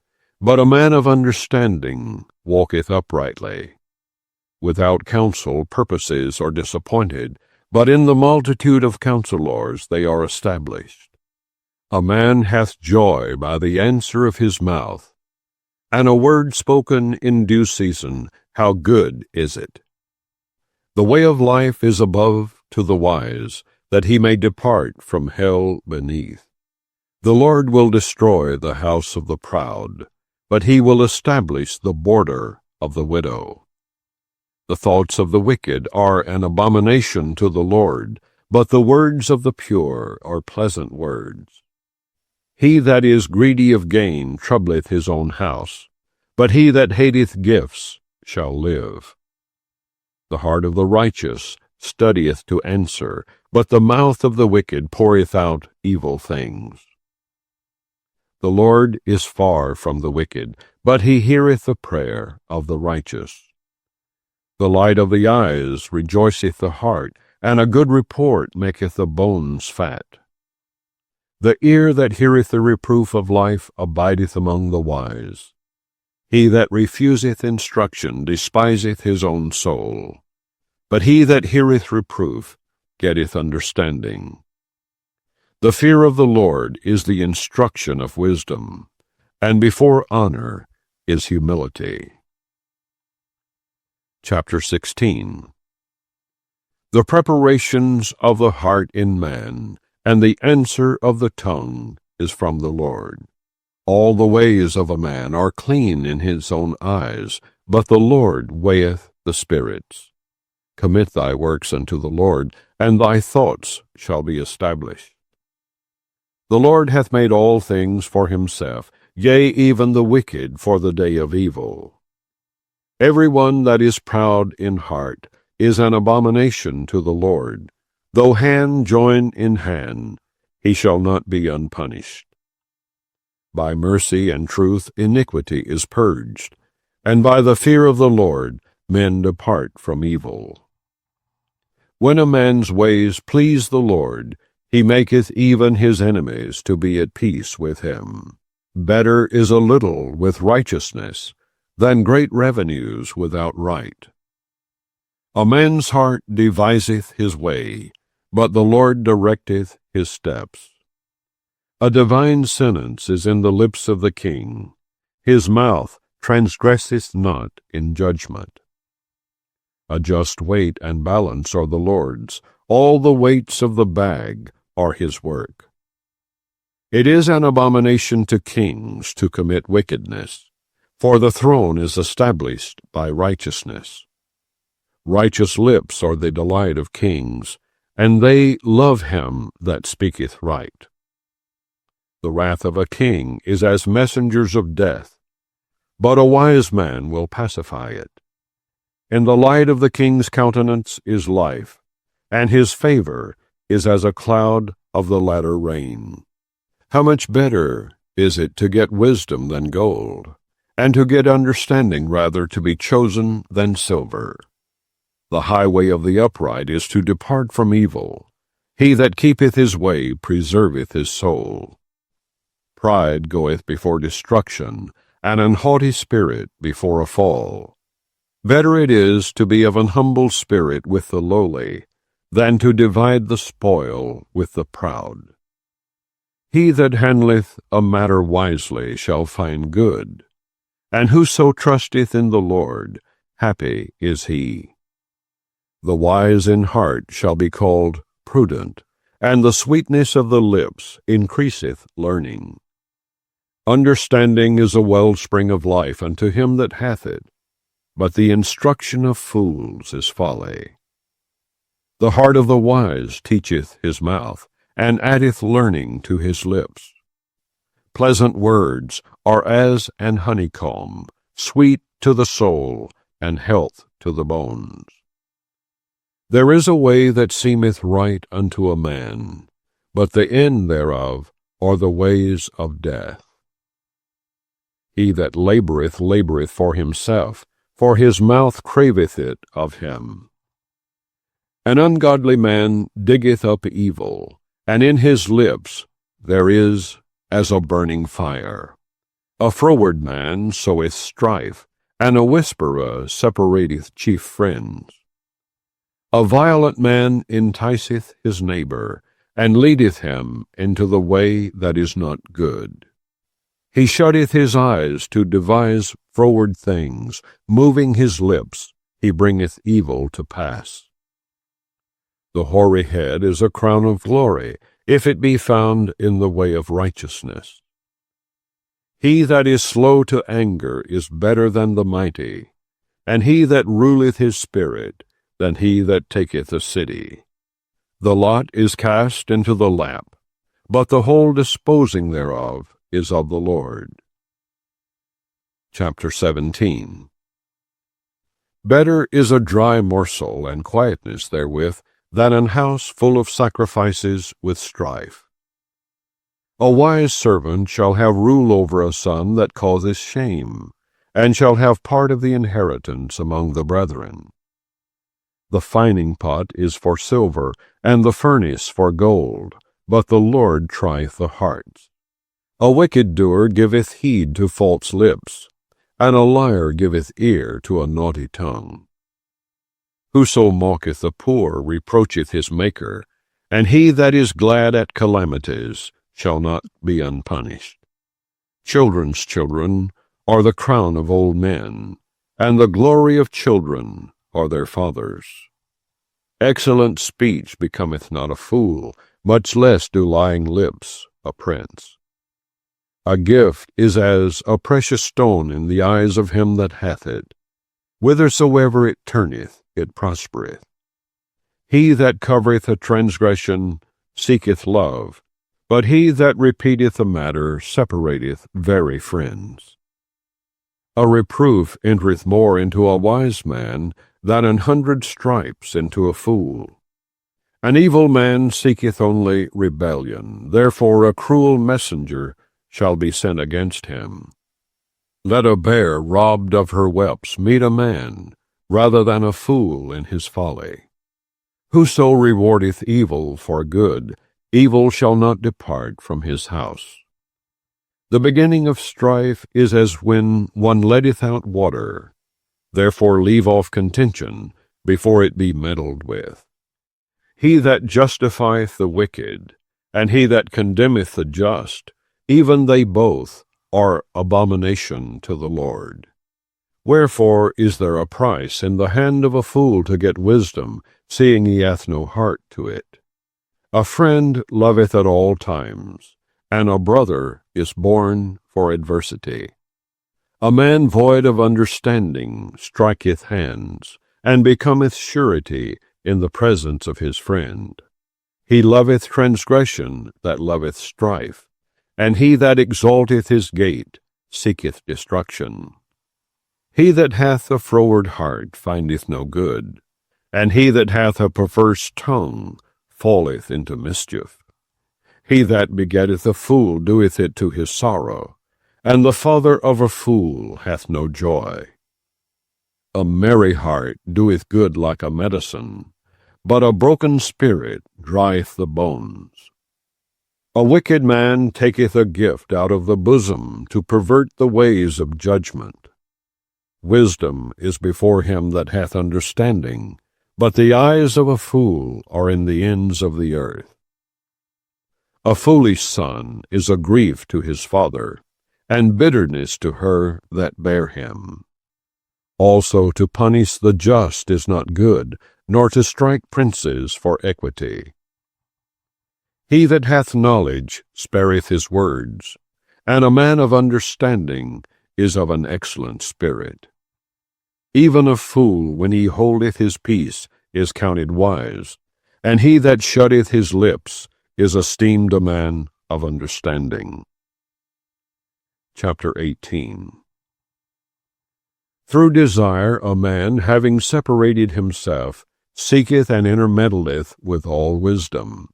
but a man of understanding walketh uprightly. Without counsel purposes are disappointed, but in the multitude of counselors they are established. A man hath joy by the answer of his mouth, and a word spoken in due season, how good is it! The way of life is above to the wise, that he may depart from hell beneath. The Lord will destroy the house of the proud, but he will establish the border of the widow. The thoughts of the wicked are an abomination to the Lord, but the words of the pure are pleasant words. He that is greedy of gain troubleth his own house, but he that hateth gifts shall live. The heart of the righteous studieth to answer, but the mouth of the wicked poureth out evil things. The Lord is far from the wicked, but he heareth the prayer of the righteous. The light of the eyes rejoiceth the heart, and a good report maketh the bones fat. The ear that heareth the reproof of life abideth among the wise. He that refuseth instruction despiseth his own soul, but he that heareth reproof getteth understanding. The fear of the Lord is the instruction of wisdom, and before honor is humility. Chapter 16. The preparations of the heart in man, and the answer of the tongue is from the Lord. All the ways of a man are clean in his own eyes, but the Lord weigheth the spirits. Commit thy works unto the Lord, and thy thoughts shall be established. The Lord hath made all things for himself, yea, even the wicked for the day of evil. Every one that is proud in heart is an abomination to the Lord. Though hand join in hand, he shall not be unpunished. By mercy and truth iniquity is purged, and by the fear of the Lord men depart from evil. When a man's ways please the Lord, he maketh even his enemies to be at peace with him. Better is a little with righteousness than great revenues without right. A man's heart deviseth his way, but the Lord directeth his steps. A divine sentence is in the lips of the king. His mouth transgresseth not in judgment. A just weight and balance are the Lord's. All the weights of the bag are his work. It is an abomination to kings to commit wickedness, for the throne is established by righteousness. Righteous lips are the delight of kings, and they love him that speaketh right. The wrath of a king is as messengers of death, but a wise man will pacify it. In the light of the king's countenance is life, and his favor is as a cloud of the latter rain. How much better is it to get wisdom than gold, and to get understanding rather to be chosen than silver. The highway of the upright is to depart from evil. He that keepeth his way preserveth his soul. Pride goeth before destruction, and an haughty spirit before a fall. Better it is to be of an humble spirit with the lowly, than to divide the spoil with the proud. He that handleth a matter wisely shall find good, and whoso trusteth in the Lord, happy is he. The wise in heart shall be called prudent, and the sweetness of the lips increaseth learning. Understanding is a wellspring of life unto him that hath it, but the instruction of fools is folly. The heart of the wise teacheth his mouth, and addeth learning to his lips. Pleasant words are as an honeycomb, sweet to the soul, and health to the bones. There is a way that seemeth right unto a man, but the end thereof are the ways of death. He that laboureth, laboureth for himself, for his mouth craveth it of him. An ungodly man diggeth up evil, and in his lips there is as a burning fire. A froward man soweth strife, and a whisperer separateth chief friends. A violent man enticeth his neighbor, and leadeth him into the way that is not good. He shutteth his eyes to devise froward things, moving his lips, he bringeth evil to pass. The hoary head is a crown of glory, if it be found in the way of righteousness. He that is slow to anger is better than the mighty, and he that ruleth his spirit than he that taketh a city. The lot is cast into the lap, but the whole disposing thereof is of the Lord. Chapter 17. Better is a dry morsel and quietness therewith than an house full of sacrifices with strife. A wise servant shall have rule over a son that causeth shame, and shall have part of the inheritance among the brethren. The fining pot is for silver, and the furnace for gold, but the Lord trieth the hearts. A wicked doer giveth heed to false lips, and a liar giveth ear to a naughty tongue. Whoso mocketh the poor reproacheth his Maker, and he that is glad at calamities shall not be unpunished. Children's children are the crown of old men, and the glory of children are their fathers. Excellent speech becometh not a fool, much less do lying lips a prince. A gift is as a precious stone in the eyes of him that hath it. Whithersoever it turneth, it prospereth. He that covereth a transgression seeketh love, but he that repeateth a matter separateth very friends. A reproof entereth more into a wise man than 100 stripes into a fool. An evil man seeketh only rebellion, therefore a cruel messenger shall be sent against him. Let a bear robbed of her whelps meet a man, rather than a fool in his folly. Whoso rewardeth evil for good, evil shall not depart from his house. The beginning of strife is as when one letteth out water. Therefore leave off contention before it be meddled with. He that justifieth the wicked, and he that condemneth the just, even they both are abomination to the Lord. Wherefore is there a price in the hand of a fool to get wisdom, seeing he hath no heart to it? A friend loveth at all times, and a brother is born for adversity. A man void of understanding striketh hands, and becometh surety in the presence of his friend. He loveth transgression that loveth strife, and he that exalteth his gate seeketh destruction. He that hath a froward heart findeth no good, and he that hath a perverse tongue falleth into mischief. He that begetteth a fool doeth it to his sorrow, and the father of a fool hath no joy. A merry heart doeth good like a medicine, but a broken spirit drieth the bones. A wicked man taketh a gift out of the bosom to pervert the ways of judgment. Wisdom is before him that hath understanding, but the eyes of a fool are in the ends of the earth. A foolish son is a grief to his father, and bitterness to her that bare him. Also to punish the just is not good, nor to strike princes for equity. He that hath knowledge spareth his words, and a man of understanding is of an excellent spirit. Even a fool, when he holdeth his peace, is counted wise, and he that shutteth his lips is esteemed a man of understanding. Chapter 18. Through desire a man, having separated himself, seeketh and intermeddleth with all wisdom.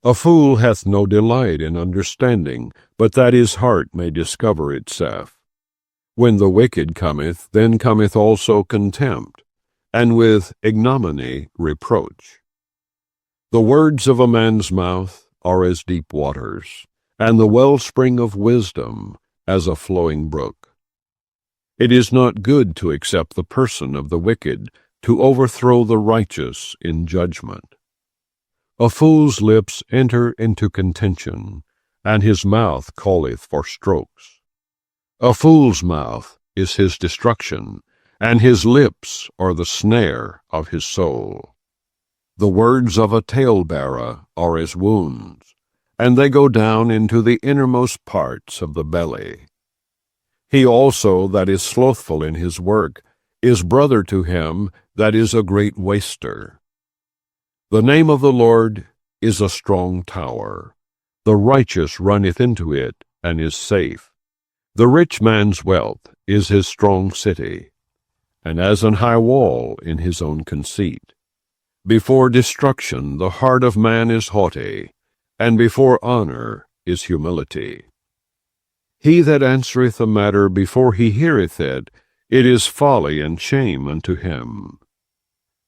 A fool hath no delight in understanding, but that his heart may discover itself. When the wicked cometh, then cometh also contempt, and with ignominy reproach. The words of a man's mouth are as deep waters, and the wellspring of wisdom as a flowing brook. It is not good to accept the person of the wicked, to overthrow the righteous in judgment. A fool's lips enter into contention, and his mouth calleth for strokes. A fool's mouth is his destruction, and his lips are the snare of his soul. The words of a talebearer are as wounds, and they go down into the innermost parts of the belly. He also that is slothful in his work is brother to him that is a great waster. The name of the Lord is a strong tower. The righteous runneth into it, and is safe. The rich man's wealth is his strong city, and as an high wall in his own conceit. Before destruction the heart of man is haughty, and before honor is humility. He that answereth a matter before he heareth it, it is folly and shame unto him.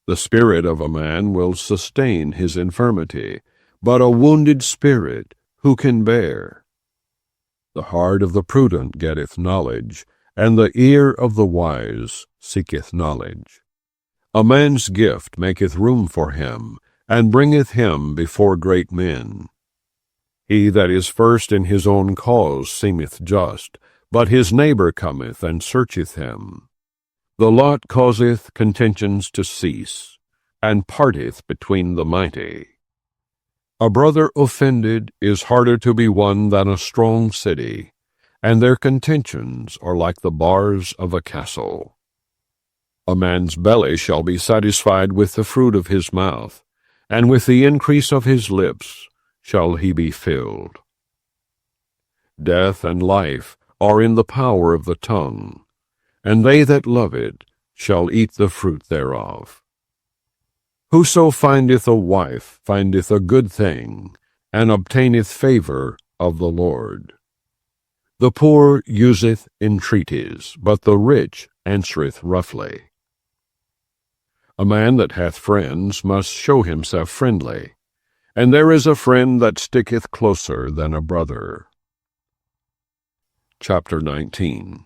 The spirit of a man will sustain his infirmity, but a wounded spirit who can bear? The heart of the prudent getteth knowledge, and the ear of the wise seeketh knowledge. A man's gift maketh room for him, and bringeth him before great men. He that is first in his own cause seemeth just, but his neighbor cometh and searcheth him. The lot causeth contentions to cease, and parteth between the mighty. A brother offended is harder to be won than a strong city, and their contentions are like the bars of a castle. A man's belly shall be satisfied with the fruit of his mouth, and with the increase of his lips shall he be filled. Death and life are in the power of the tongue, and they that love it shall eat the fruit thereof. Whoso findeth a wife findeth a good thing, and obtaineth favor of the Lord. The poor useth entreaties, but the rich answereth roughly. A man that hath friends must show himself friendly, and there is a friend that sticketh closer than a brother. Chapter 19.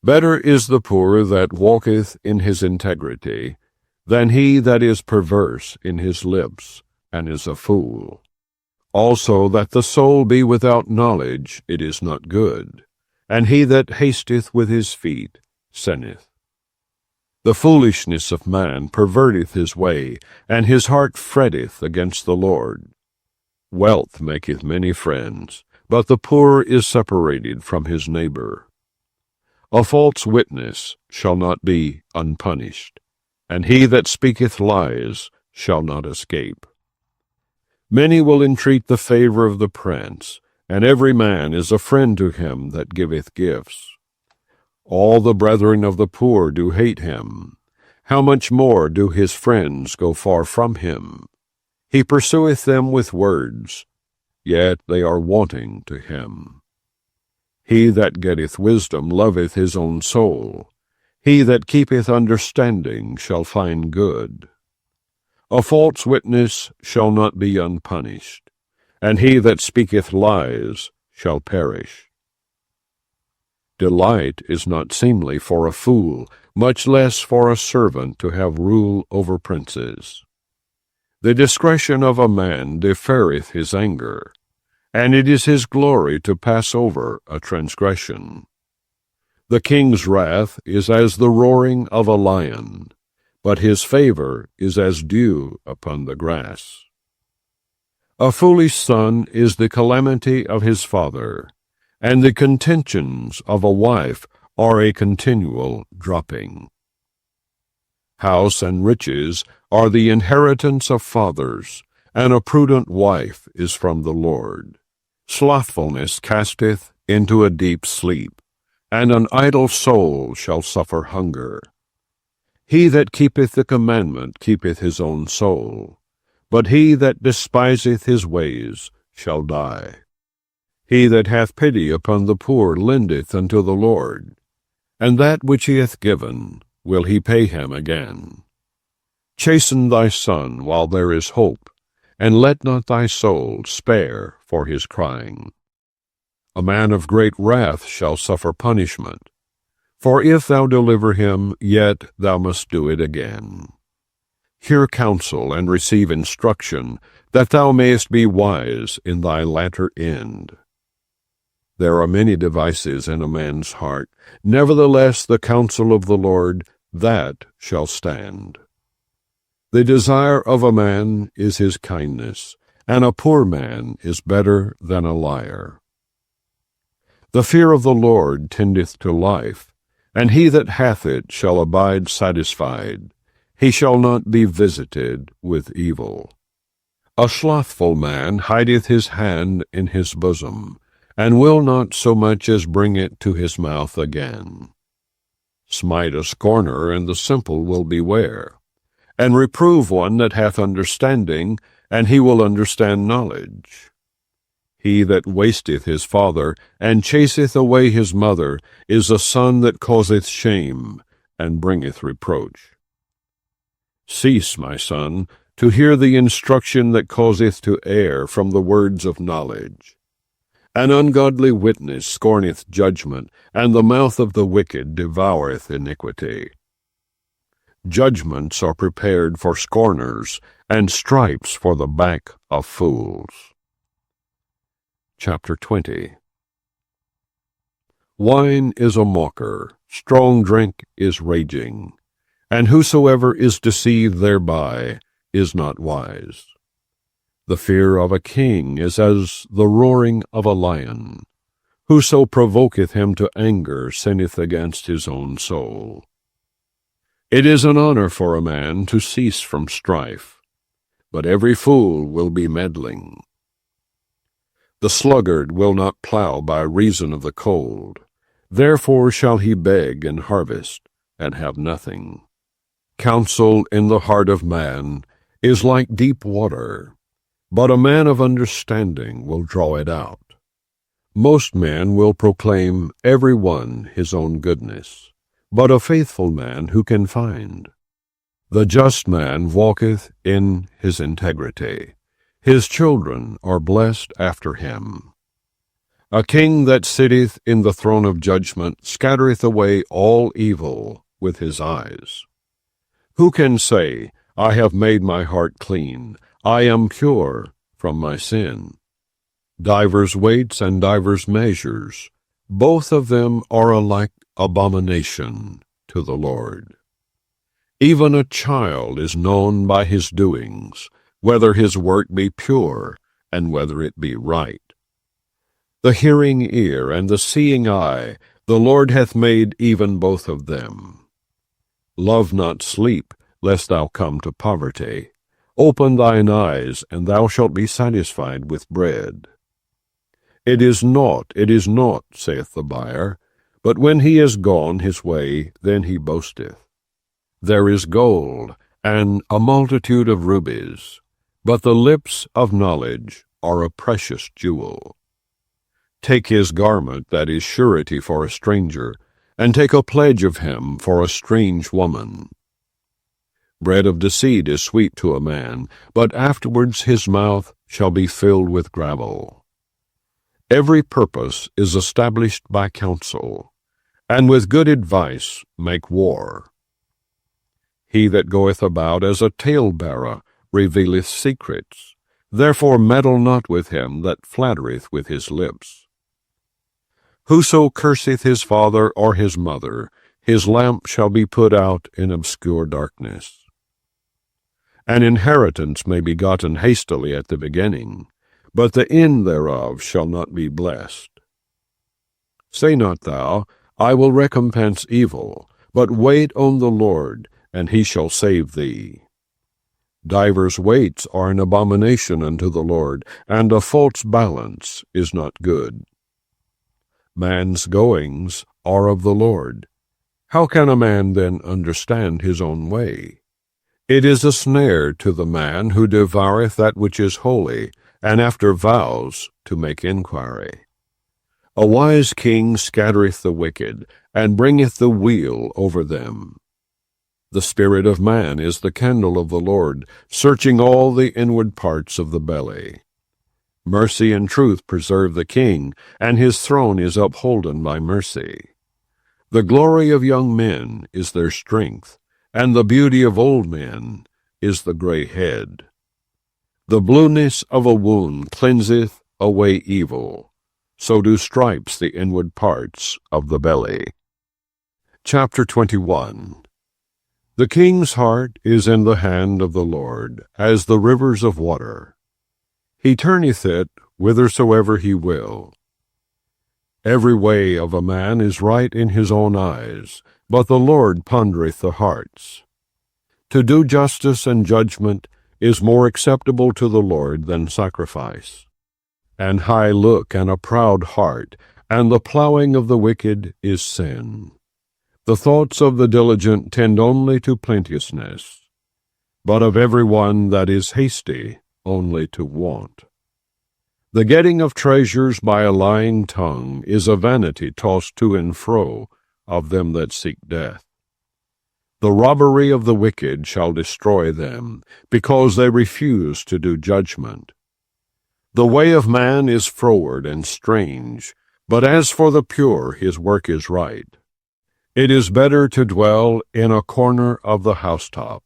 Better is the poor that walketh in his integrity, than he that is perverse in his lips, and is a fool. Also that the soul be without knowledge, it is not good, and he that hasteth with his feet sinneth. The foolishness of man perverteth his way, and his heart fretteth against the Lord. Wealth maketh many friends, but the poor is separated from his neighbor. A false witness shall not be unpunished, and he that speaketh lies shall not escape. Many will entreat the favor of the prince, and every man is a friend to him that giveth gifts. All the brethren of the poor do hate him. How much more do his friends go far from him? He pursueth them with words, yet they are wanting to him. He that getteth wisdom loveth his own soul. He that keepeth understanding shall find good. A false witness shall not be unpunished, and he that speaketh lies shall perish. Delight is not seemly for a fool, much less for a servant to have rule over princes. The discretion of a man deferreth his anger, and it is his glory to pass over a transgression. The king's wrath is as the roaring of a lion, but his favor is as dew upon the grass. A foolish son is the calamity of his father, and the contentions of a wife are a continual dropping. House and riches are the inheritance of fathers, and a prudent wife is from the Lord. Slothfulness casteth into a deep sleep, and an idle soul shall suffer hunger. He that keepeth the commandment keepeth his own soul, but he that despiseth his ways shall die. He that hath pity upon the poor lendeth unto the Lord, and that which he hath given will he pay him again. Chasten thy son while there is hope, and let not thy soul spare for his crying. A man of great wrath shall suffer punishment, for if thou deliver him, yet thou must do it again. Hear counsel and receive instruction, that thou mayest be wise in thy latter end. There are many devices in a man's heart, nevertheless the counsel of the Lord, that shall stand. The desire of a man is his kindness, and a poor man is better than a liar. The fear of the Lord tendeth to life, and he that hath it shall abide satisfied. He shall not be visited with evil. A slothful man hideth his hand in his bosom, and will not so much as bring it to his mouth again. Smite a scorner, and the simple will beware, and reprove one that hath understanding, and he will understand knowledge. He that wasteth his father, and chaseth away his mother, is a son that causeth shame, and bringeth reproach. Cease, my son, to hear the instruction that causeth to err from the words of knowledge. An ungodly witness scorneth judgment, and the mouth of the wicked devoureth iniquity. Judgments are prepared for scorners, and stripes for the back of fools. Chapter 20. Wine is a mocker, strong drink is raging, and whosoever is deceived thereby is not wise. The fear of a king is as the roaring of a lion. Whoso provoketh him to anger sinneth against his own soul. It is an honor for a man to cease from strife, but every fool will be meddling. The sluggard will not plow by reason of the cold. Therefore shall he beg and harvest, and have nothing. Counsel in the heart of man is like deep water, but a man of understanding will draw it out. Most men will proclaim every one his own goodness, but a faithful man who can find? The just man walketh in his integrity. His children are blessed after him. A king that sitteth in the throne of judgment scattereth away all evil with his eyes. Who can say, I have made my heart clean, I am pure from my sin? Divers weights and divers measures, both of them are alike abomination to the Lord. Even a child is known by his doings, whether his work be pure, and whether it be right. The hearing ear and the seeing eye, the Lord hath made even both of them. Love not sleep, lest thou come to poverty. Open thine eyes, and thou shalt be satisfied with bread. It is naught, saith the buyer, but when he is gone his way, then he boasteth. There is gold, and a multitude of rubies, but the lips of knowledge are a precious jewel. Take his garment that is surety for a stranger, and take a pledge of him for a strange woman. Bread of deceit is sweet to a man, but afterwards his mouth shall be filled with gravel. Every purpose is established by counsel, and with good advice make war. He that goeth about as a talebearer revealeth secrets. Therefore meddle not with him that flattereth with his lips. Whoso curseth his father or his mother, his lamp shall be put out in obscure darkness. An inheritance may be gotten hastily at the beginning, but the end thereof shall not be blessed. Say not thou, I will recompense evil, but wait on the Lord, and he shall save thee. Divers weights are an abomination unto the Lord, and a false balance is not good. Man's goings are of the Lord. How can a man then understand his own way? It is a snare to the man who devoureth that which is holy, and after vows to make inquiry. A wise king scattereth the wicked, and bringeth the weal over them. The spirit of man is the candle of the Lord, searching all the inward parts of the belly. Mercy and truth preserve the king, and his throne is upholden by mercy. The glory of young men is their strength, and the beauty of old men is the gray head. The blueness of a wound cleanseth away evil, so do stripes the inward parts of the belly. Chapter 21. The king's heart is in the hand of the Lord, as the rivers of water. He turneth it whithersoever he will. Every way of a man is right in his own eyes, but the Lord pondereth the hearts. To do justice and judgment is more acceptable to the Lord than sacrifice. An high look and a proud heart, and the plowing of the wicked is sin. The thoughts of the diligent tend only to plenteousness, but of every one that is hasty only to want. The getting of treasures by a lying tongue is a vanity tossed to and fro of them that seek death. The robbery of the wicked shall destroy them, because they refuse to do judgment. The way of man is froward and strange, but as for the pure his work is right. It is better to dwell in a corner of the housetop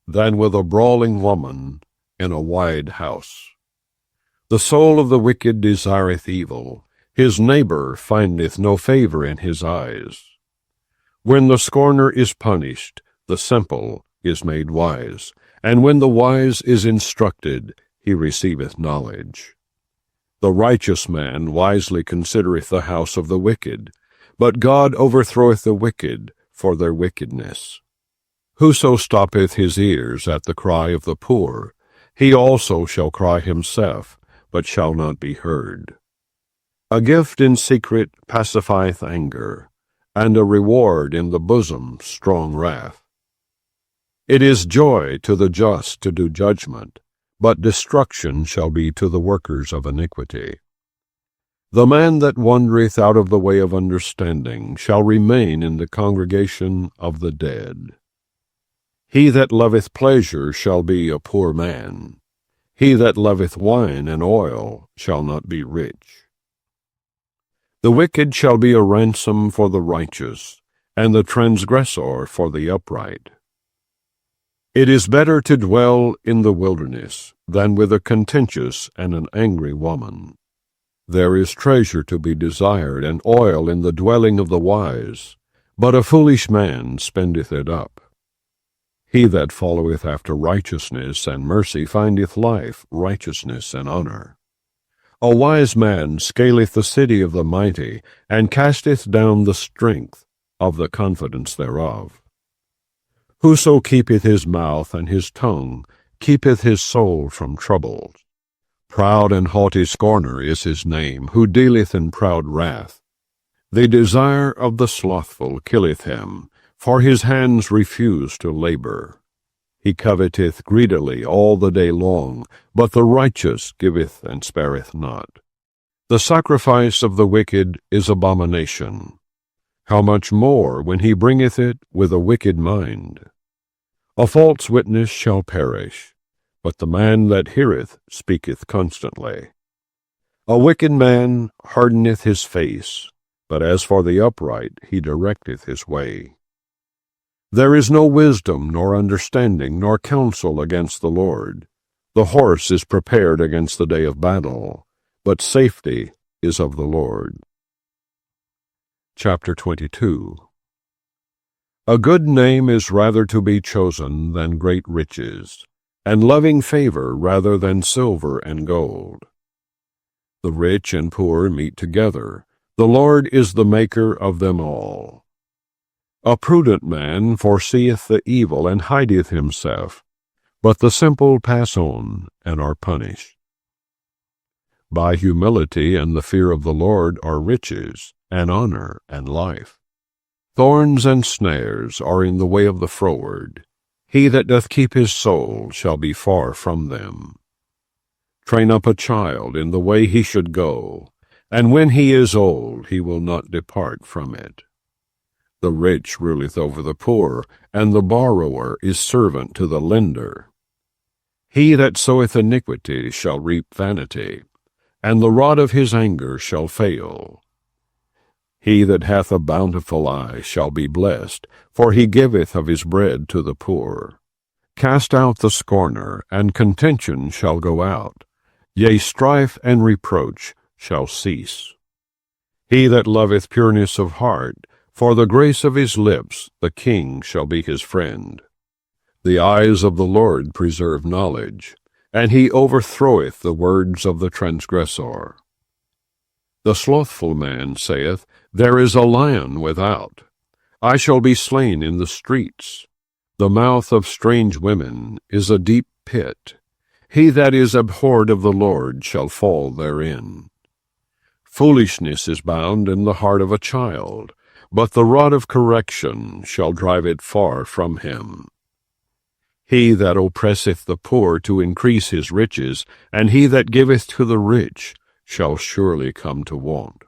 than with a brawling woman in a wide house. The soul of the wicked desireth evil, his neighbor findeth no favor in his eyes. When the scorner is punished, the simple is made wise, and when the wise is instructed, he receiveth knowledge. The righteous man wisely considereth the house of the wicked, but God overthroweth the wicked for their wickedness. Whoso stoppeth his ears at the cry of the poor, he also shall cry himself, but shall not be heard. A gift in secret pacifieth anger, and a reward in the bosom strong wrath. It is joy to the just to do judgment, but destruction shall be to the workers of iniquity. The man that wandereth out of the way of understanding shall remain in the congregation of the dead. He that loveth pleasure shall be a poor man. He that loveth wine and oil shall not be rich. The wicked shall be a ransom for the righteous, and the transgressor for the upright. It is better to dwell in the wilderness than with a contentious and an angry woman. There is treasure to be desired, and oil in the dwelling of the wise, but a foolish man spendeth it up. He that followeth after righteousness and mercy findeth life, righteousness, and honor. A wise man scaleth the city of the mighty, and casteth down the strength of the confidence thereof. Whoso keepeth his mouth and his tongue keepeth his soul from troubles. Proud and haughty scorner is his name, who dealeth in proud wrath. The desire of the slothful killeth him, for his hands refuse to labor. He coveteth greedily all the day long, but the righteous giveth and spareth not. The sacrifice of the wicked is abomination. How much more when he bringeth it with a wicked mind? A false witness shall perish, but the man that heareth speaketh constantly. A wicked man hardeneth his face, but as for the upright he directeth his way. There is no wisdom, nor understanding, nor counsel against the Lord. The horse is prepared against the day of battle, but safety is of the Lord. Chapter 22. A good name is rather to be chosen than great riches, and loving favor rather than silver and gold. The rich and poor meet together. The Lord is the maker of them all. A prudent man foreseeth the evil and hideth himself, but the simple pass on and are punished. By humility and the fear of the Lord are riches, and honor and life. Thorns and snares are in the way of the froward. He that doth keep his soul shall be far from them. Train up a child in the way he should go, and when he is old he will not depart from it. The rich ruleth over the poor, and the borrower is servant to the lender. He that soweth iniquity shall reap vanity, and the rod of his anger shall fail. He that hath a bountiful eye shall be blessed, for he giveth of his bread to the poor. Cast out the scorner, and contention shall go out. Yea, strife and reproach shall cease. He that loveth pureness of heart, for the grace of his lips the king shall be his friend. The eyes of the Lord preserve knowledge, and he overthroweth the words of the transgressor. The slothful man saith, There is a lion without. I shall be slain in the streets. The mouth of strange women is a deep pit. He that is abhorred of the Lord shall fall therein. Foolishness is bound in the heart of a child, but the rod of correction shall drive it far from him. He that oppresseth the poor to increase his riches, and he that giveth to the rich, shall surely come to want.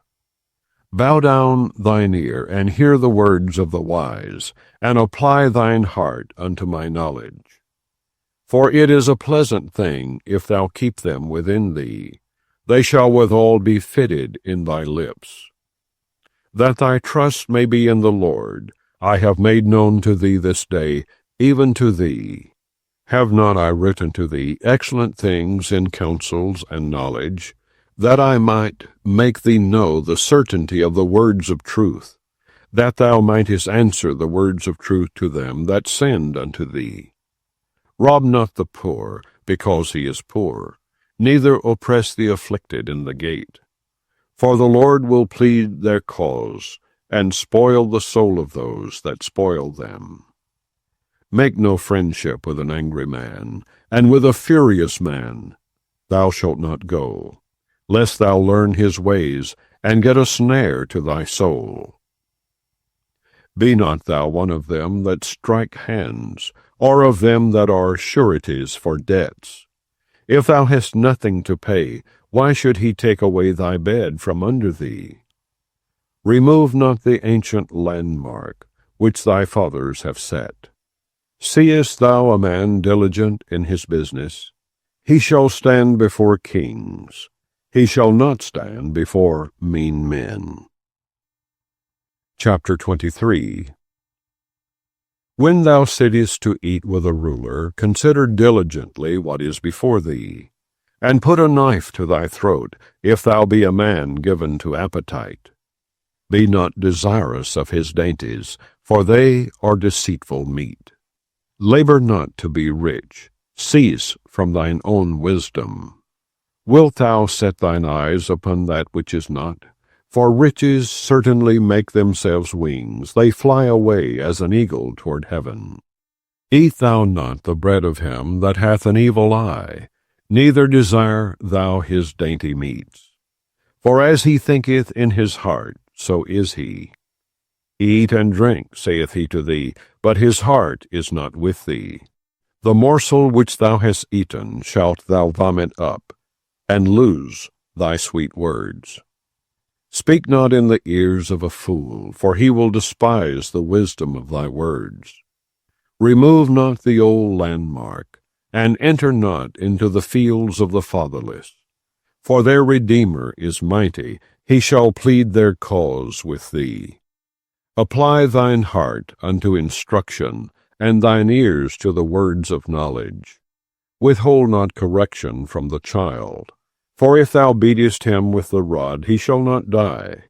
Bow down thine ear, and hear the words of the wise, and apply thine heart unto my knowledge. For it is a pleasant thing if thou keep them within thee. They shall withal be fitted in thy lips. That thy trust may be in the Lord, I have made known to thee this day, even to thee. Have not I written to thee excellent things in counsels and knowledge, that I might make thee know the certainty of the words of truth, that thou mightest answer the words of truth to them that send unto thee? Rob not the poor, because he is poor, neither oppress the afflicted in the gate. For the Lord will plead their cause, and spoil the soul of those that spoil them. Make no friendship with an angry man, and with a furious man thou shalt not go, lest thou learn his ways, and get a snare to thy soul. Be not thou one of them that strike hands, or of them that are sureties for debts. If thou hast nothing to pay, why should he take away thy bed from under thee? Remove not the ancient landmark, which thy fathers have set. Seest thou a man diligent in his business? He shall stand before kings. He shall not stand before mean men. Chapter 23. When thou sittest to eat with a ruler, consider diligently what is before thee, and put a knife to thy throat, if thou be a man given to appetite. Be not desirous of his dainties, for they are deceitful meat. Labor not to be rich. Cease from thine own wisdom. Wilt thou set thine eyes upon that which is not? For riches certainly make themselves wings. They fly away as an eagle toward heaven. Eat thou not the bread of him that hath an evil eye, neither desire thou his dainty meats. For as he thinketh in his heart, so is he. Eat and drink, saith he to thee, but his heart is not with thee. The morsel which thou hast eaten shalt thou vomit up, and lose thy sweet words. Speak not in the ears of a fool, for he will despise the wisdom of thy words. Remove not the old landmark, and enter not into the fields of the fatherless. For their Redeemer is mighty, he shall plead their cause with thee. Apply thine heart unto instruction, and thine ears to the words of knowledge. Withhold not correction from the child, for if thou beatest him with the rod, he shall not die.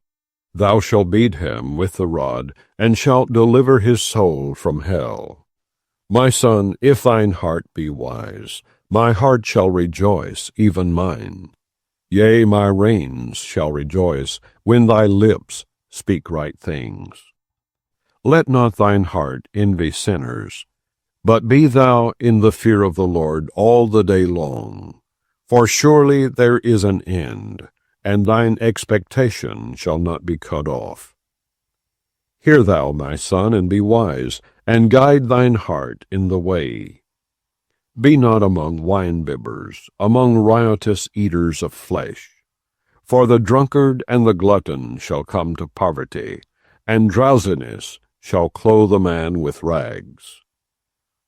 Thou shalt beat him with the rod, and shalt deliver his soul from hell. My son, if thine heart be wise, my heart shall rejoice, even mine. Yea, my reins shall rejoice, when thy lips speak right things. Let not thine heart envy sinners, but be thou in the fear of the Lord all the day long. For surely there is an end, and thine expectation shall not be cut off. Hear thou, my son, and be wise, and guide thine heart in the way. Be not among wine-bibbers, among riotous eaters of flesh. For the drunkard and the glutton shall come to poverty, and drowsiness shall clothe a man with rags.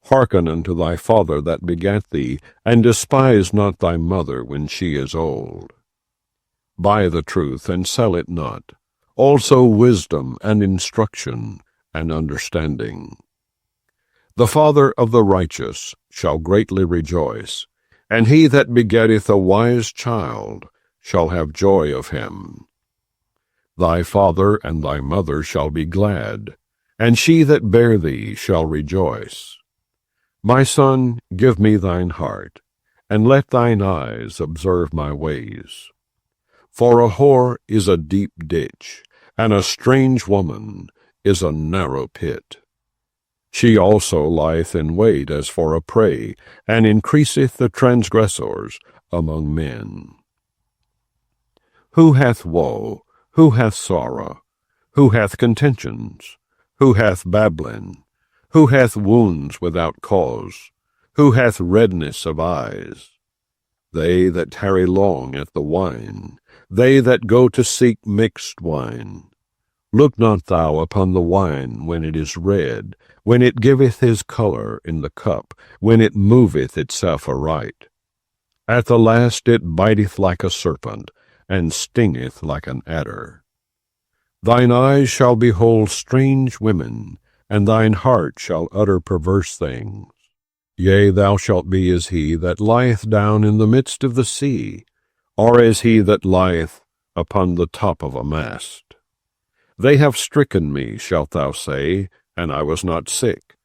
Hearken unto thy father that begat thee, and despise not thy mother when she is old. Buy the truth, and sell it not, also wisdom and instruction and understanding. The father of the righteous shall greatly rejoice, and he that begetteth a wise child shall have joy of him. Thy father and thy mother shall be glad, and she that bare thee shall rejoice. My son, give me thine heart, and let thine eyes observe my ways. For a whore is a deep ditch, and a strange woman is a narrow pit. She also lieth in wait as for a prey, and increaseth the transgressors among men. Who hath woe? Who hath sorrow? Who hath contentions? Who hath babbling? Who hath wounds without cause? Who hath redness of eyes? They that tarry long at the wine, they that go to seek mixed wine. Look not thou upon the wine when it is red, when it giveth his colour in the cup, when it moveth itself aright. At the last it biteth like a serpent, and stingeth like an adder. Thine eyes shall behold strange women, and thine heart shall utter perverse things. Yea, thou shalt be as he that lieth down in the midst of the sea, or as he that lieth upon the top of a mast. They have stricken me, shalt thou say, and I was not sick.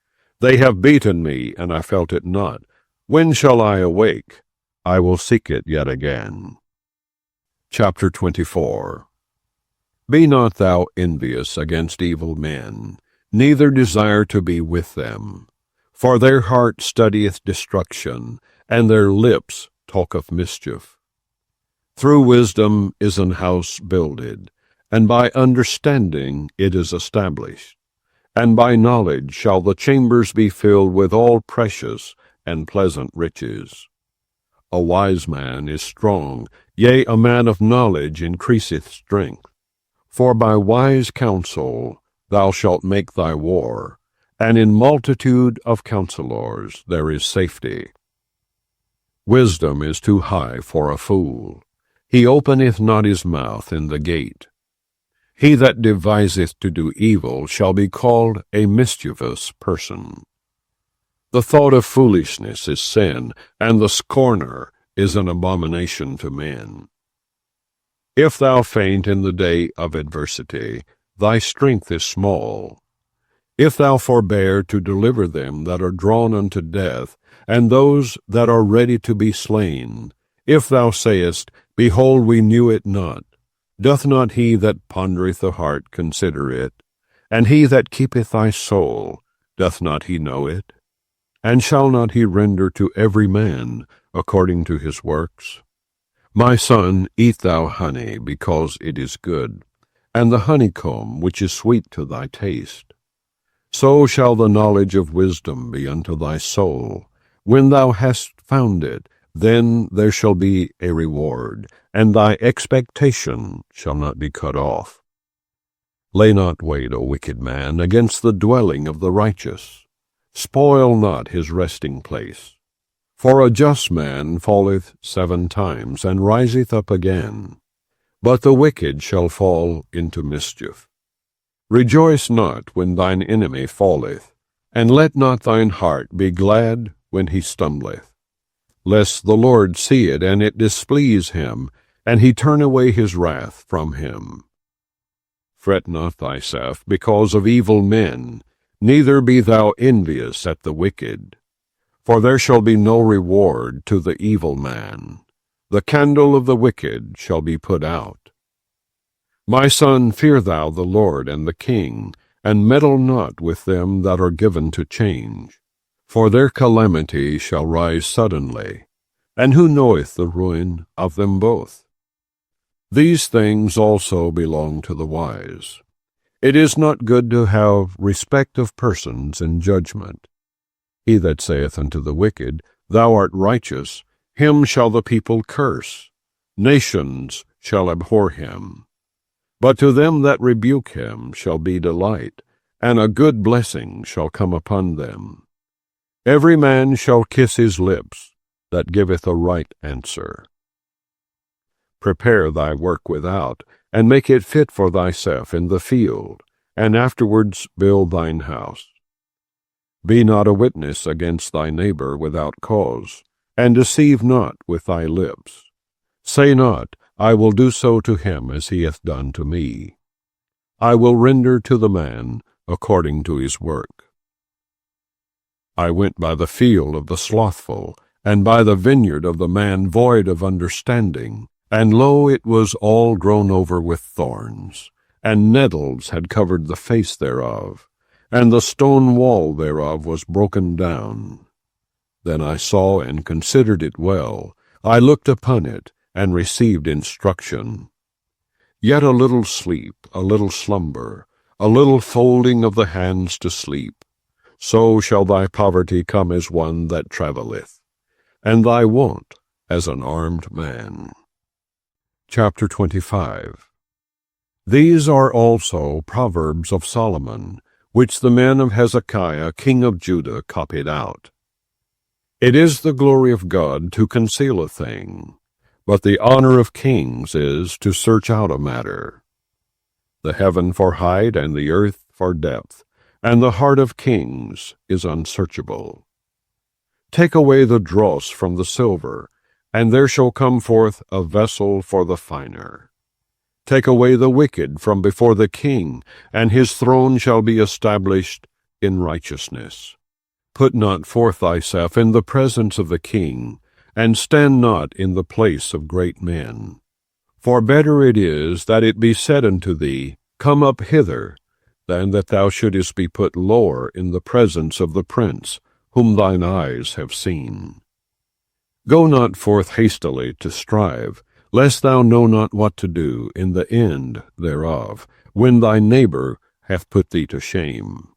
They have beaten me, and I felt it not. When shall I awake? I will seek it yet again. Chapter 24. Be not thou envious against evil men, neither desire to be with them. For their heart studieth destruction, and their lips talketh mischief. Through wisdom is an house builded, and by understanding it is established. And by knowledge shall the chambers be filled with all precious and pleasant riches. A wise man is strong, yea, a man of knowledge increaseth strength. For by wise counsel thou shalt make thy war, and in multitude of counselors there is safety. Wisdom is too high for a fool. He openeth not his mouth in the gate. He that deviseth to do evil shall be called a mischievous person. The thought of foolishness is sin, and the scorner is an abomination to men. If thou faint in the day of adversity, thy strength is small. If thou forbear to deliver them that are drawn unto death, and those that are ready to be slain, if thou sayest, Behold, we knew it not, doth not he that pondereth the heart consider it? And he that keepeth thy soul, doth not he know it? And shall not he render to every man according to his works? My son, eat thou honey, because it is good, and the honeycomb which is sweet to thy taste. So shall the knowledge of wisdom be unto thy soul. When thou hast found it, then there shall be a reward, and thy expectation shall not be cut off. Lay not wait, O wicked man, against the dwelling of the righteous. Spoil not his resting place. For a just man falleth 7 times, and riseth up again. But the wicked shall fall into mischief. Rejoice not when thine enemy falleth, and let not thine heart be glad when he stumbleth. Lest the Lord see it, and it displease him, and he turn away his wrath from him. Fret not thyself because of evil men, neither be thou envious at the wicked. For there shall be no reward to the evil man. The candle of the wicked shall be put out. My son, fear thou the Lord and the king, and meddle not with them that are given to change. For their calamity shall rise suddenly, and who knoweth the ruin of them both? These things also belong to the wise. It is not good to have respect of persons in judgment. He that saith unto the wicked, Thou art righteous, him shall the people curse. Nations shall abhor him. But to them that rebuke him shall be delight, and a good blessing shall come upon them. Every man shall kiss his lips that giveth a right answer. Prepare thy work without, and make it fit for thyself in the field, and afterwards build thine house. Be not a witness against thy neighbor without cause, and deceive not with thy lips. Say not, I will do so to him as he hath done to me. I will render to the man according to his work. I went by the field of the slothful, and by the vineyard of the man void of understanding, and lo, it was all grown over with thorns, and nettles had covered the face thereof, and the stone wall thereof was broken down. Then I saw and considered it well. I looked upon it, and received instruction. Yet a little sleep, a little slumber, a little folding of the hands to sleep, so shall thy poverty come as one that travelleth, and thy want as an armed man. Chapter 25. These are also Proverbs of Solomon, which the men of Hezekiah king of Judah copied out. It is the glory of God to conceal a thing, but the honor of kings is to search out a matter. The heaven for height and the earth for depth, and the heart of kings is unsearchable. Take away the dross from the silver, and there shall come forth a vessel for the finer. Take away the wicked from before the king, and his throne shall be established in righteousness. Put not forth thyself in the presence of the king, and stand not in the place of great men. For better it is that it be said unto thee, Come up hither, than that thou shouldest be put lower in the presence of the prince, whom thine eyes have seen. Go not forth hastily to strive, lest thou know not what to do in the end thereof, when thy neighbor hath put thee to shame.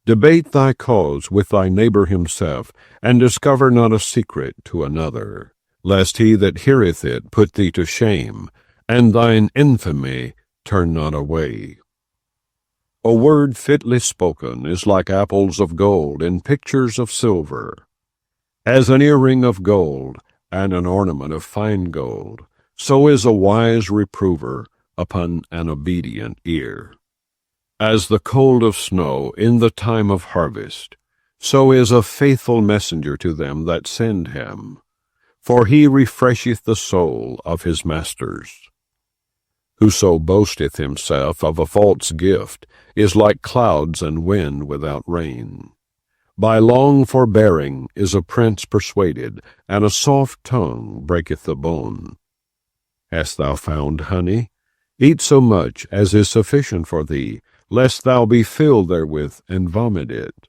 Debate thy cause with thy neighbor himself, and discover not a secret to another, lest he that heareth it put thee to shame, and thine infamy turn not away. A word fitly spoken is like apples of gold in pictures of silver. As an earring of gold and an ornament of fine gold, so is a wise reprover upon an obedient ear. As the cold of snow in the time of harvest, so is a faithful messenger to them that send him, for he refresheth the soul of his masters. Whoso boasteth himself of a false gift is like clouds and wind without rain. By long forbearing is a prince persuaded, and a soft tongue breaketh the bone. Hast thou found honey? Eat so much as is sufficient for thee, lest thou be filled therewith and vomit it.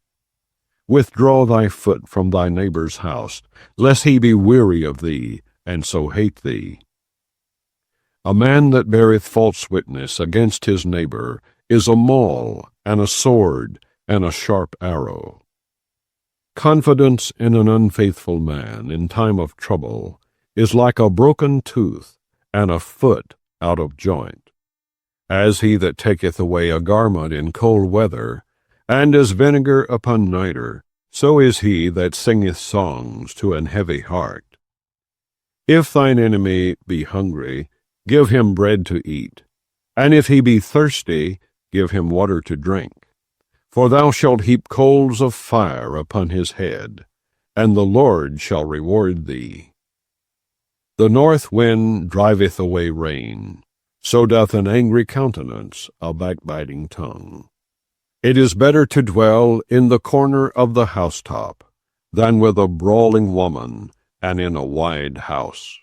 Withdraw thy foot from thy neighbor's house, lest he be weary of thee, and so hate thee. A man that beareth false witness against his neighbor is a maul, and a sword, and a sharp arrow. Confidence in an unfaithful man in time of trouble is like a broken tooth, and a foot out of joint. As he that taketh away a garment in cold weather, and as vinegar upon nitre, so is he that singeth songs to an heavy heart. If thine enemy be hungry, give him bread to eat, and if he be thirsty, give him water to drink. For thou shalt heap coals of fire upon his head, and the Lord shall reward thee. The north wind driveth away rain, so doth an angry countenance a backbiting tongue. It is better to dwell in the corner of the housetop than with a brawling woman and in a wide house.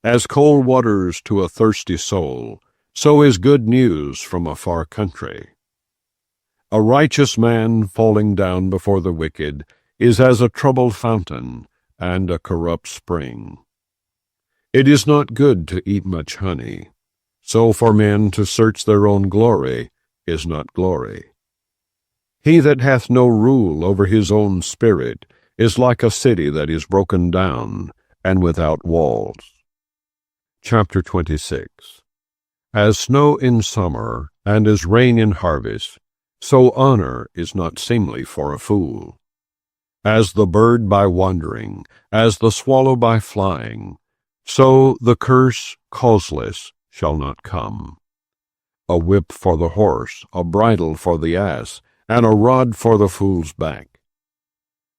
As cold waters to a thirsty soul, so is good news from a far country. A righteous man falling down before the wicked is as a troubled fountain and a corrupt spring. It is not good to eat much honey. So for men to search their own glory is not glory. He that hath no rule over his own spirit is like a city that is broken down and without walls. Chapter 26. As snow in summer and as rain in harvest, so honor is not seemly for a fool. As the bird by wandering, as the swallow by flying, so the curse causeless shall not come. A whip for the horse, a bridle for the ass, and a rod for the fool's back.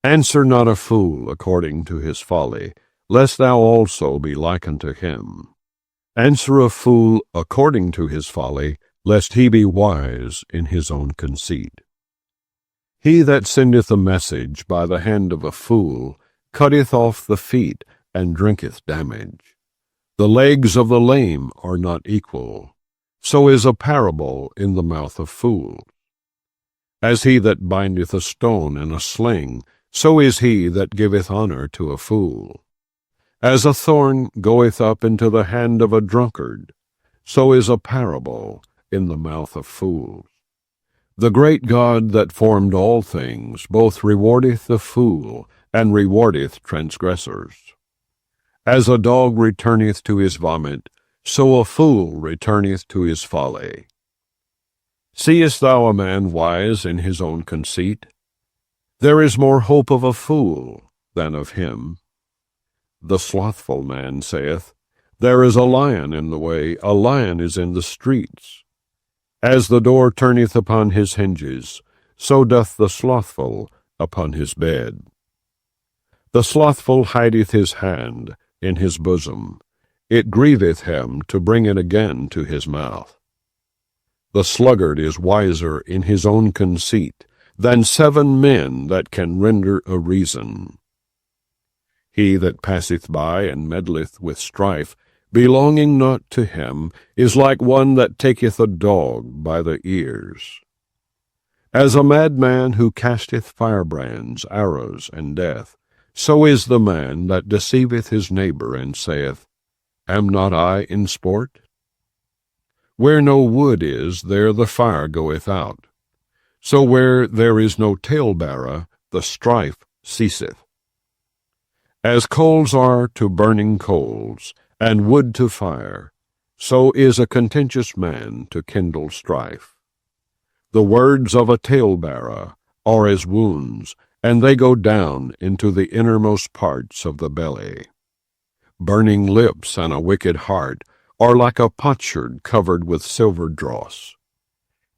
Answer not a fool according to his folly, lest thou also be like unto him. Answer a fool according to his folly, lest he be wise in his own conceit. He that sendeth a message by the hand of a fool cutteth off the feet and drinketh damage. The legs of the lame are not equal, so is a parable in the mouth of fools. As he that bindeth a stone in a sling, so is he that giveth honor to a fool. As a thorn goeth up into the hand of a drunkard, so is a parable in the mouth of fools. The great God that formed all things both rewardeth the fool and rewardeth transgressors. As a dog returneth to his vomit, so a fool returneth to his folly. Seest thou a man wise in his own conceit? There is more hope of a fool than of him. The slothful man saith, There is a lion in the way, a lion is in the streets. As the door turneth upon his hinges, so doth the slothful upon his bed. The slothful hideth his hand in his bosom. It grieveth him to bring it again to his mouth. The sluggard is wiser in his own conceit than 7 men that can render a reason. He that passeth by and meddleth with strife, belonging not to him, is like one that taketh a dog by the ears. As a madman who casteth firebrands, arrows, and death, so is the man that deceiveth his neighbor, and saith, Am not I in sport? Where no wood is, there the fire goeth out. So where there is no talebearer, the strife ceaseth. As coals are to burning coals, and wood to fire, so is a contentious man to kindle strife. The words of a talebearer are as wounds, and they go down into the innermost parts of the belly. Burning lips and a wicked heart are like a potsherd covered with silver dross.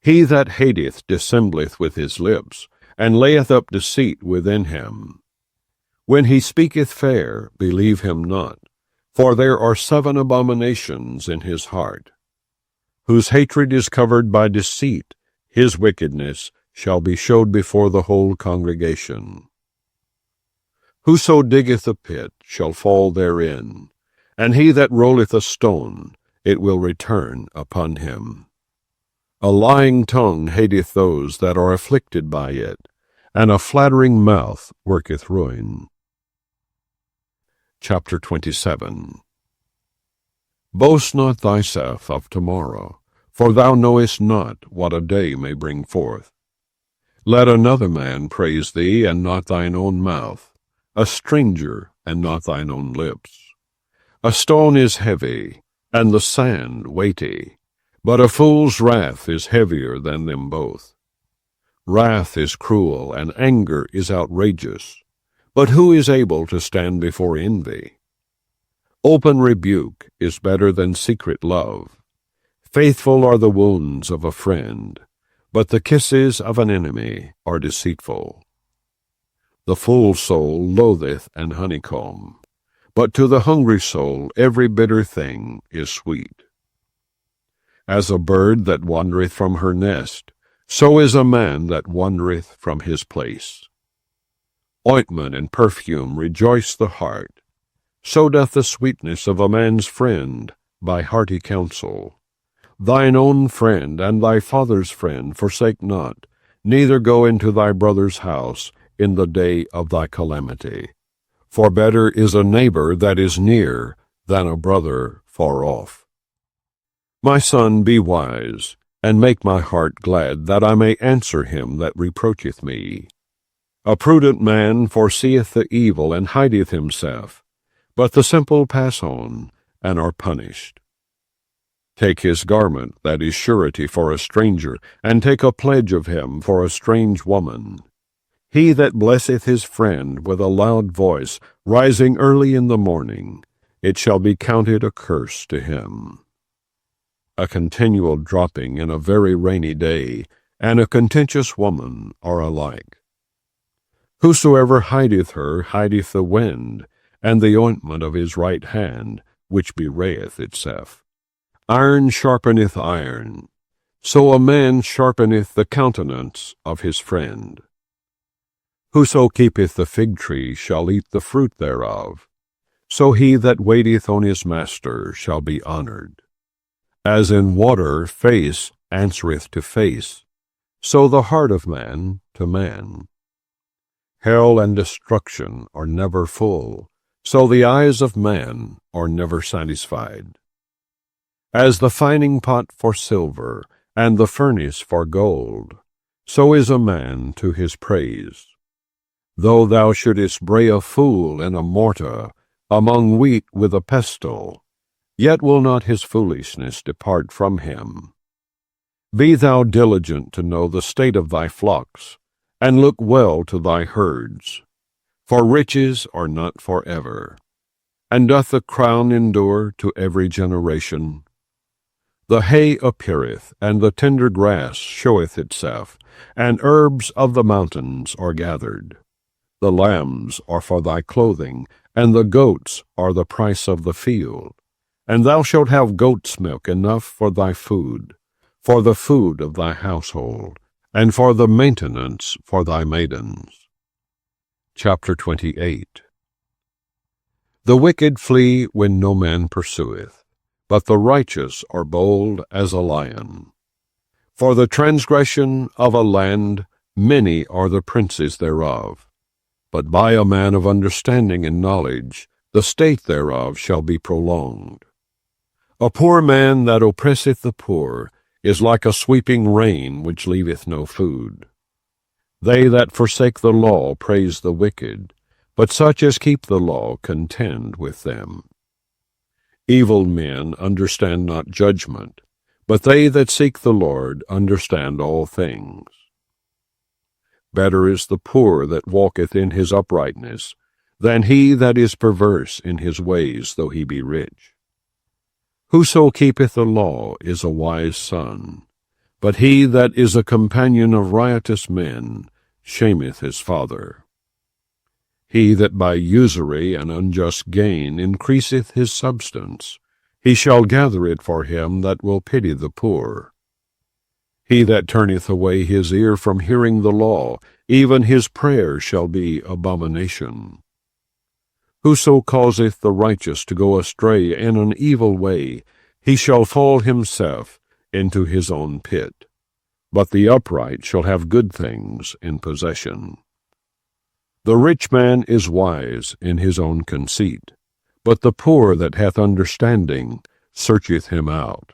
He that hateth dissembleth with his lips, and layeth up deceit within him. When he speaketh fair, believe him not, for there are 7 abominations in his heart. Whose hatred is covered by deceit, his wickedness shall be showed before the whole congregation. Whoso diggeth a pit shall fall therein, and he that rolleth a stone, it will return upon him. A lying tongue hateth those that are afflicted by it, and a flattering mouth worketh ruin. Chapter 27. Boast not thyself of tomorrow, for thou knowest not what a day may bring forth. Let another man praise thee, and not thine own mouth, a stranger, and not thine own lips. A stone is heavy, and the sand weighty, but a fool's wrath is heavier than them both. Wrath is cruel, and anger is outrageous, but who is able to stand before envy? Open rebuke is better than secret love. Faithful are the wounds of a friend, but the kisses of an enemy are deceitful. The full soul loatheth an honeycomb, but to the hungry soul every bitter thing is sweet. As a bird that wandereth from her nest, so is a man that wandereth from his place. Ointment and perfume rejoice the heart, so doth the sweetness of a man's friend by hearty counsel. Thine own friend and thy father's friend forsake not, neither go into thy brother's house in the day of thy calamity. For better is a neighbor that is near than a brother far off. My son, be wise, and make my heart glad, that I may answer him that reproacheth me. A prudent man foreseeth the evil, and hideth himself, but the simple pass on, and are punished. Take his garment, that is surety for a stranger, and take a pledge of him for a strange woman. He that blesseth his friend with a loud voice, rising early in the morning, it shall be counted a curse to him. A continual dropping in a very rainy day, and a contentious woman are alike. Whosoever hideth her hideth the wind, and the ointment of his right hand, which bewrayeth itself. Iron sharpeneth iron, so a man sharpeneth the countenance of his friend. Whoso keepeth the fig tree shall eat the fruit thereof, so he that waiteth on his master shall be honored. As in water face answereth to face, so the heart of man to man. Hell and destruction are never full, so the eyes of man are never satisfied. As the fining pot for silver, and the furnace for gold, so is a man to his praise. Though thou shouldest bray a fool in a mortar, among wheat with a pestle, yet will not his foolishness depart from him. Be thou diligent to know the state of thy flocks, and look well to thy herds. For riches are not for ever, and doth the crown endure to every generation? The hay appeareth, and the tender grass showeth itself, and herbs of the mountains are gathered. The lambs are for thy clothing, and the goats are the price of the field. And thou shalt have goat's milk enough for thy food, for the food of thy household, and for the maintenance for thy maidens. Chapter 28. The wicked flee when no man pursueth, but the righteous are bold as a lion. For the transgression of a land many are the princes thereof, but by a man of understanding and knowledge the state thereof shall be prolonged. A poor man that oppresseth the poor is like a sweeping rain which leaveth no food. They that forsake the law praise the wicked, but such as keep the law contend with them. Evil men understand not judgment, but they that seek the Lord understand all things. Better is the poor that walketh in his uprightness, than he that is perverse in his ways, though he be rich. Whoso keepeth the law is a wise son, but he that is a companion of riotous men shameth his father. He that by usury and unjust gain increaseth his substance, he shall gather it for him that will pity the poor. He that turneth away his ear from hearing the law, even his prayer shall be abomination. Whoso causeth the righteous to go astray in an evil way, he shall fall himself into his own pit. But the upright shall have good things in possession. The rich man is wise in his own conceit, but the poor that hath understanding searcheth him out.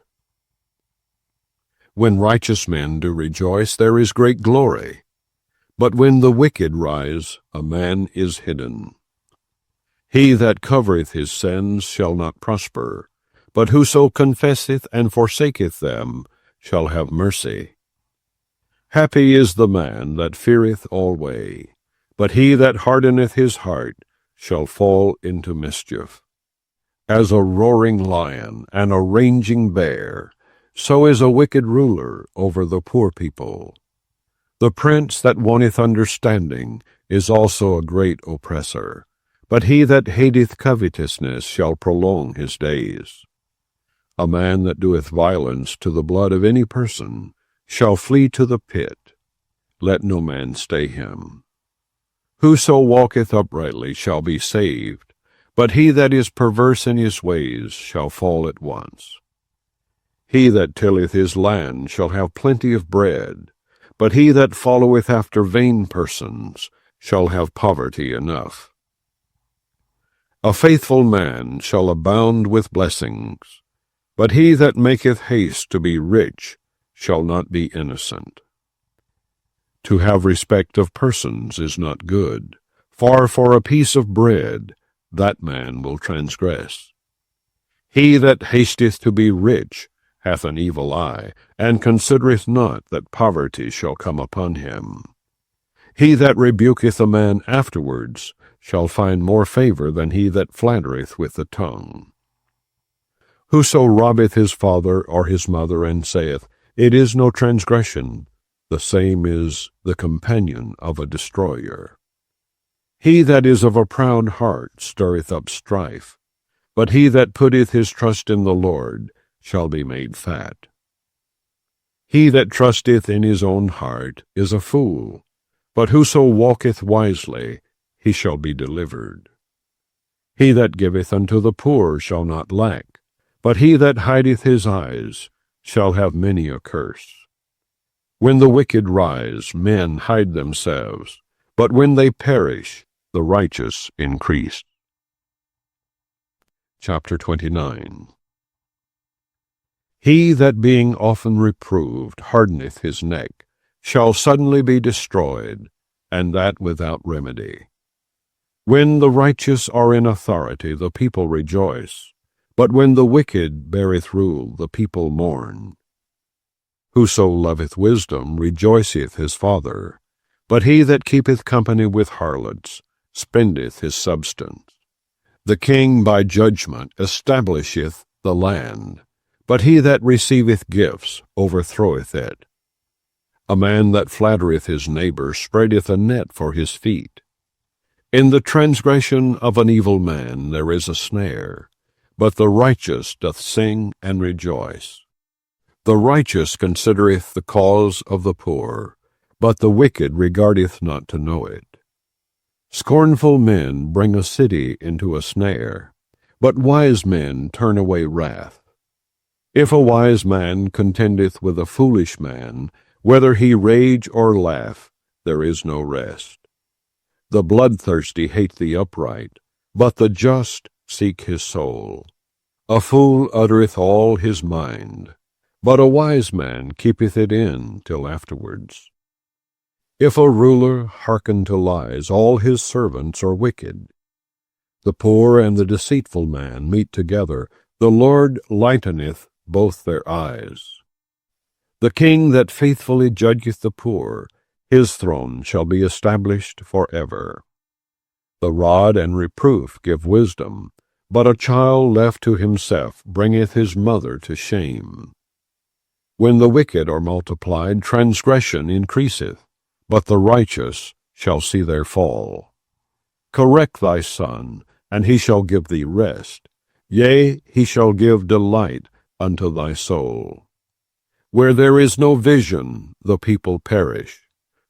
When righteous men do rejoice, there is great glory, but when the wicked rise, a man is hidden. He that covereth his sins shall not prosper, but whoso confesseth and forsaketh them shall have mercy. Happy is the man that feareth alway, but he that hardeneth his heart shall fall into mischief. As a roaring lion and a raging bear, so is a wicked ruler over the poor people. The prince that wanteth understanding is also a great oppressor, but he that hateth covetousness shall prolong his days. A man that doeth violence to the blood of any person shall flee to the pit. Let no man stay him. Whoso walketh uprightly shall be saved, but he that is perverse in his ways shall fall at once. He that tilleth his land shall have plenty of bread, but he that followeth after vain persons shall have poverty enough. A faithful man shall abound with blessings, but he that maketh haste to be rich shall not be innocent. To have respect of persons is not good, for a piece of bread that man will transgress. He that hasteth to be rich hath an evil eye, and considereth not that poverty shall come upon him. He that rebuketh a man afterwards shall find more favor than he that flattereth with the tongue. Whoso robbeth his father or his mother, and saith, It is no transgression, the same is the companion of a destroyer. He that is of a proud heart stirreth up strife, but he that putteth his trust in the Lord shall be made fat. He that trusteth in his own heart is a fool, but whoso walketh wisely, he shall be delivered. He that giveth unto the poor shall not lack, but he that hideth his eyes shall have many a curse. When the wicked rise, men hide themselves, but when they perish, the righteous increase. Chapter 29. He that being often reproved hardeneth his neck shall suddenly be destroyed, and that without remedy. When the righteous are in authority, the people rejoice, but when the wicked beareth rule, the people mourn. Whoso loveth wisdom rejoiceth his father, but he that keepeth company with harlots spendeth his substance. The king by judgment establisheth the land, but he that receiveth gifts overthroweth it. A man that flattereth his neighbor spreadeth a net for his feet. In the transgression of an evil man there is a snare, but the righteous doth sing and rejoice. The righteous considereth the cause of the poor, but the wicked regardeth not to know it. Scornful men bring a city into a snare, but wise men turn away wrath. If a wise man contendeth with a foolish man, whether he rage or laugh, there is no rest. The bloodthirsty hate the upright, but the just seek his soul. A fool uttereth all his mind, but a wise man keepeth it in till afterwards. If a ruler hearken to lies, all his servants are wicked. The poor and the deceitful man meet together, the Lord lighteneth both their eyes. The king that faithfully judgeth the poor, his throne shall be established forever. The rod and reproof give wisdom, but a child left to himself bringeth his mother to shame. When the wicked are multiplied, transgression increaseth, but the righteous shall see their fall. Correct thy son, and he shall give thee rest. Yea, he shall give delight unto thy soul. Where there is no vision, the people perish,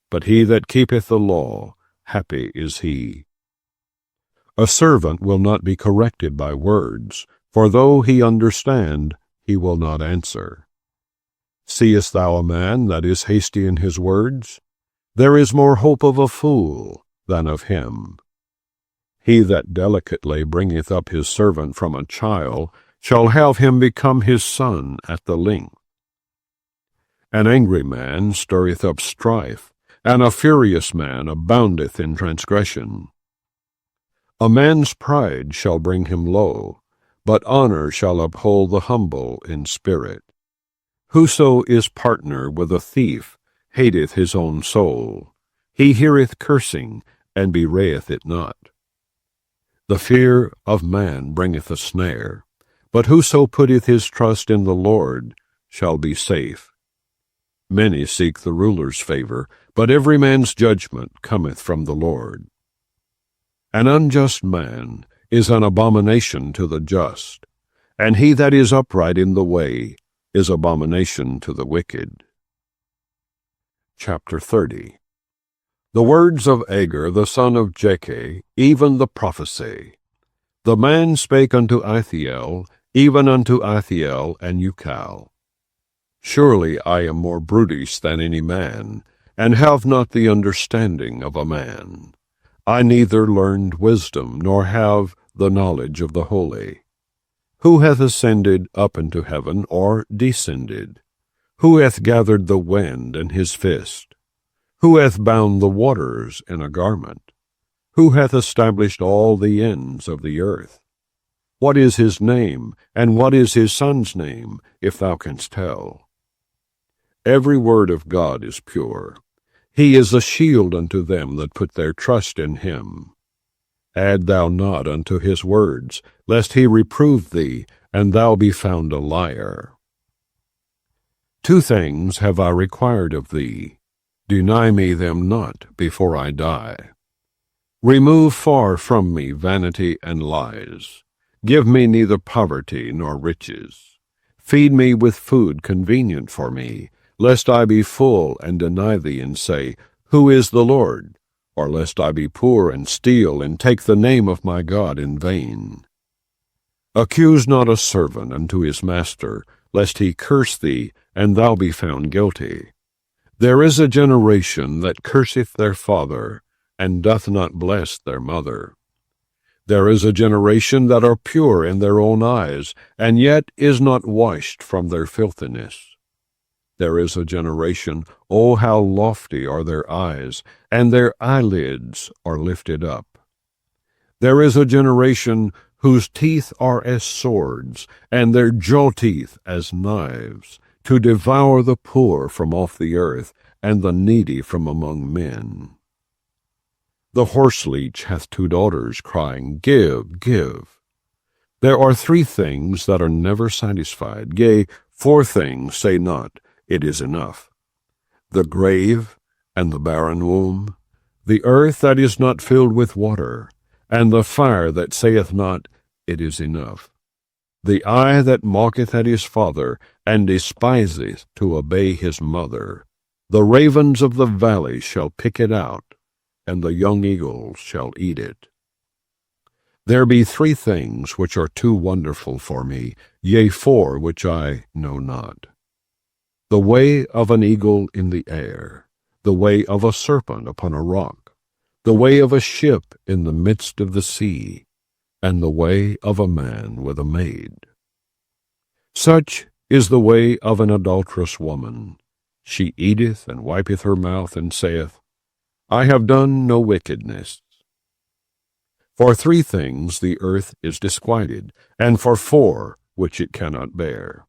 but he that keepeth the law, happy is he. A servant will not be corrected by words, for though he understand, he will not answer. Seest thou a man that is hasty in his words? There is more hope of a fool than of him. He that delicately bringeth up his servant from a child shall have him become his son at the length. An angry man stirreth up strife, and a furious man aboundeth in transgression. A man's pride shall bring him low, but honor shall uphold the humble in spirit. Whoso is partner with a thief hateth his own soul. He heareth cursing, and bewrayeth it not. The fear of man bringeth a snare, but whoso putteth his trust in the Lord shall be safe. Many seek the ruler's favor, but every man's judgment cometh from the Lord. An unjust man is an abomination to the just, and he that is upright in the way is abomination to the wicked. Chapter 30. The words of Agur the son of Jakeh, even the prophecy. The man spake unto Ithiel, even unto Ithiel and Ucal. Surely I am more brutish than any man, and have not the understanding of a man. I neither learned wisdom, nor have the knowledge of the holy. Who hath ascended up into heaven, or descended? Who hath gathered the wind in his fist? Who hath bound the waters in a garment? Who hath established all the ends of the earth? What is his name, and what is his son's name, if thou canst tell? Every word of God is pure. He is a shield unto them that put their trust in him. Add thou not unto his words, lest he reprove thee, and thou be found a liar. 2 things have I required of thee. Deny me them not before I die. Remove far from me vanity and lies. Give me neither poverty nor riches. Feed me with food convenient for me, lest I be full and deny thee and say, Who is the Lord? Or lest I be poor and steal and take the name of my God in vain. Accuse not a servant unto his master, lest he curse thee, and thou be found guilty. There is a generation that curseth their father, and doth not bless their mother. There is a generation that are pure in their own eyes, and yet is not washed from their filthiness. There is a generation, oh, how lofty are their eyes, and their eyelids are lifted up. There is a generation whose teeth are as swords, and their jaw teeth as knives, to devour the poor from off the earth, and the needy from among men. The horseleech hath 2 daughters, crying, Give, give. There are 3 things that are never satisfied, yea, 4 things say not, It is enough. The grave and the barren womb, the earth that is not filled with water, and the fire that saith not, It is enough. The eye that mocketh at his father, and despiseth to obey his mother. The ravens of the valley shall pick it out, and the young eagles shall eat it. There be 3 things which are too wonderful for me, yea, 4 which I know not. The way of an eagle in the air, the way of a serpent upon a rock, the way of a ship in the midst of the sea, and the way of a man with a maid. Such is the way of an adulterous woman. She eateth and wipeth her mouth, and saith, I have done no wickedness. For 3 things the earth is disquieted, and for 4 which it cannot bear.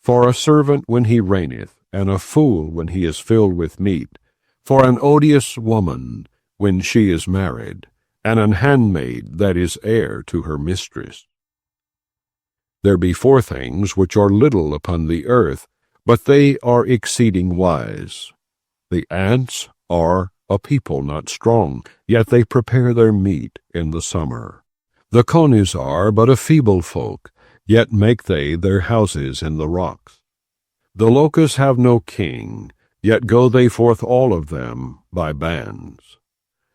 For a servant when he reigneth, and a fool when he is filled with meat, for an odious woman when she is married, and an handmaid that is heir to her mistress. There be 4 things which are little upon the earth, but they are exceeding wise. The ants are a people not strong, yet they prepare their meat in the summer. The conies are but a feeble folk, yet make they their houses in the rocks. The locusts have no king, yet go they forth all of them by bands.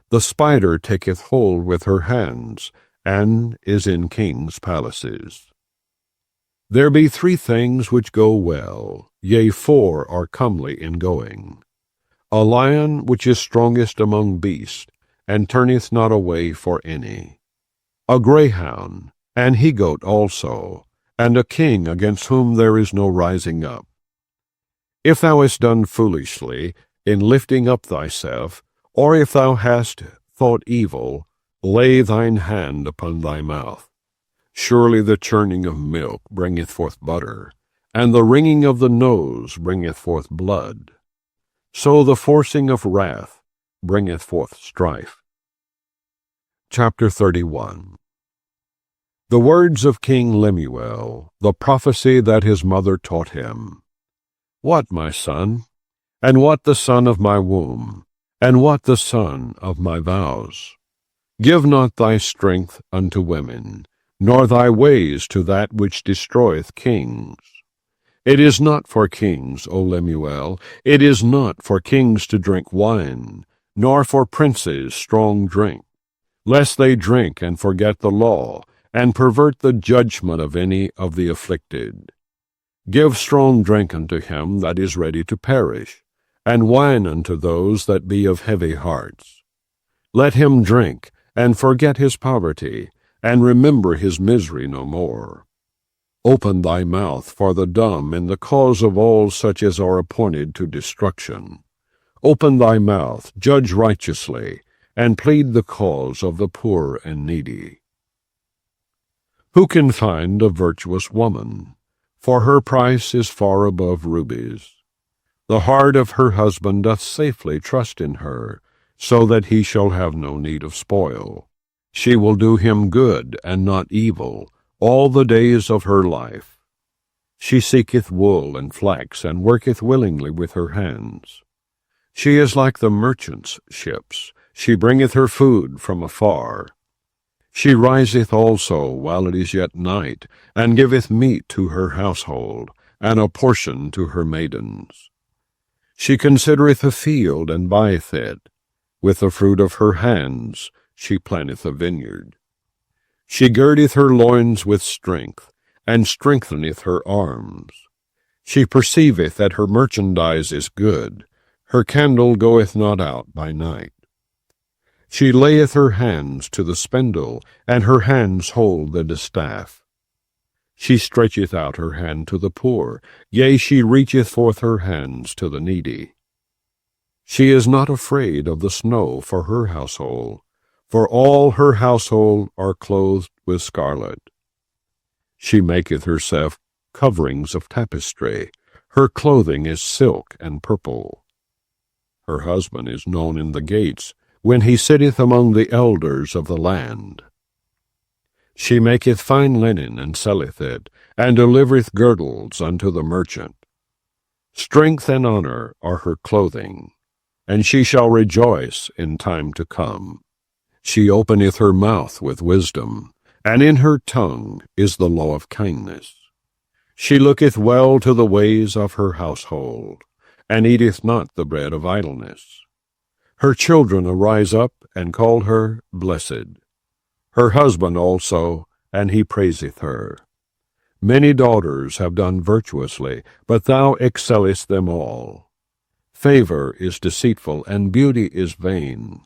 The spider taketh hold with her hands, and is in kings' palaces. There be 3 things which go well, yea, 4 are comely in going. A lion which is strongest among beasts, and turneth not away for any. A greyhound, an he-goat also, and a king against whom there is no rising up. If thou hast done foolishly in lifting up thyself, or if thou hast thought evil, lay thine hand upon thy mouth. Surely the churning of milk bringeth forth butter, and the wringing of the nose bringeth forth blood. So the forcing of wrath bringeth forth strife. Chapter 31. The words of King Lemuel, the prophecy that his mother taught him. What, my son? And what the son of my womb? And what the son of my vows? Give not thy strength unto women, nor thy ways to that which destroyeth kings. It is not for kings, O Lemuel, it is not for kings to drink wine, nor for princes strong drink, lest they drink and forget the law, and pervert the judgment of any of the afflicted. Give strong drink unto him that is ready to perish, and wine unto those that be of heavy hearts. Let him drink, and forget his poverty, and remember his misery no more. Open thy mouth for the dumb in the cause of all such as are appointed to destruction. Open thy mouth, judge righteously, and plead the cause of the poor and needy. Who can find a virtuous woman? For her price is far above rubies. The heart of her husband doth safely trust in her, so that he shall have no need of spoil. She will do him good and not evil all the days of her life. She seeketh wool and flax, and worketh willingly with her hands. She is like the merchant's ships. She bringeth her food from afar. She riseth also while it is yet night, and giveth meat to her household, and a portion to her maidens. She considereth a field, and buyeth it. With the fruit of her hands she planteth a vineyard. She girdeth her loins with strength, and strengtheneth her arms. She perceiveth that her merchandise is good. Her candle goeth not out by night. She layeth her hands to the spindle, and her hands hold the distaff. She stretcheth out her hand to the poor, yea, she reacheth forth her hands to the needy. She is not afraid of the snow for her household, for all her household are clothed with scarlet. She maketh herself coverings of tapestry. Her clothing is silk and purple. Her husband is known in the gates, when he sitteth among the elders of the land. She maketh fine linen, and selleth it, and delivereth girdles unto the merchant. Strength and honor are her clothing, and she shall rejoice in time to come. She openeth her mouth with wisdom, and in her tongue is the law of kindness. She looketh well to the ways of her household, and eateth not the bread of idleness. Her children arise up and call her blessed. Her husband also, and he praiseth her. Many daughters have done virtuously, but thou excellest them all. Favor is deceitful, and beauty is vain.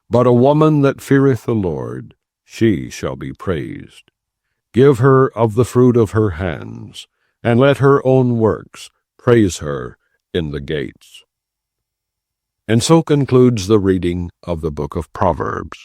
But a woman that feareth the Lord, she shall be praised. Give her of the fruit of her hands, and let her own works praise her in the gates. And so concludes the reading of the Book of Proverbs.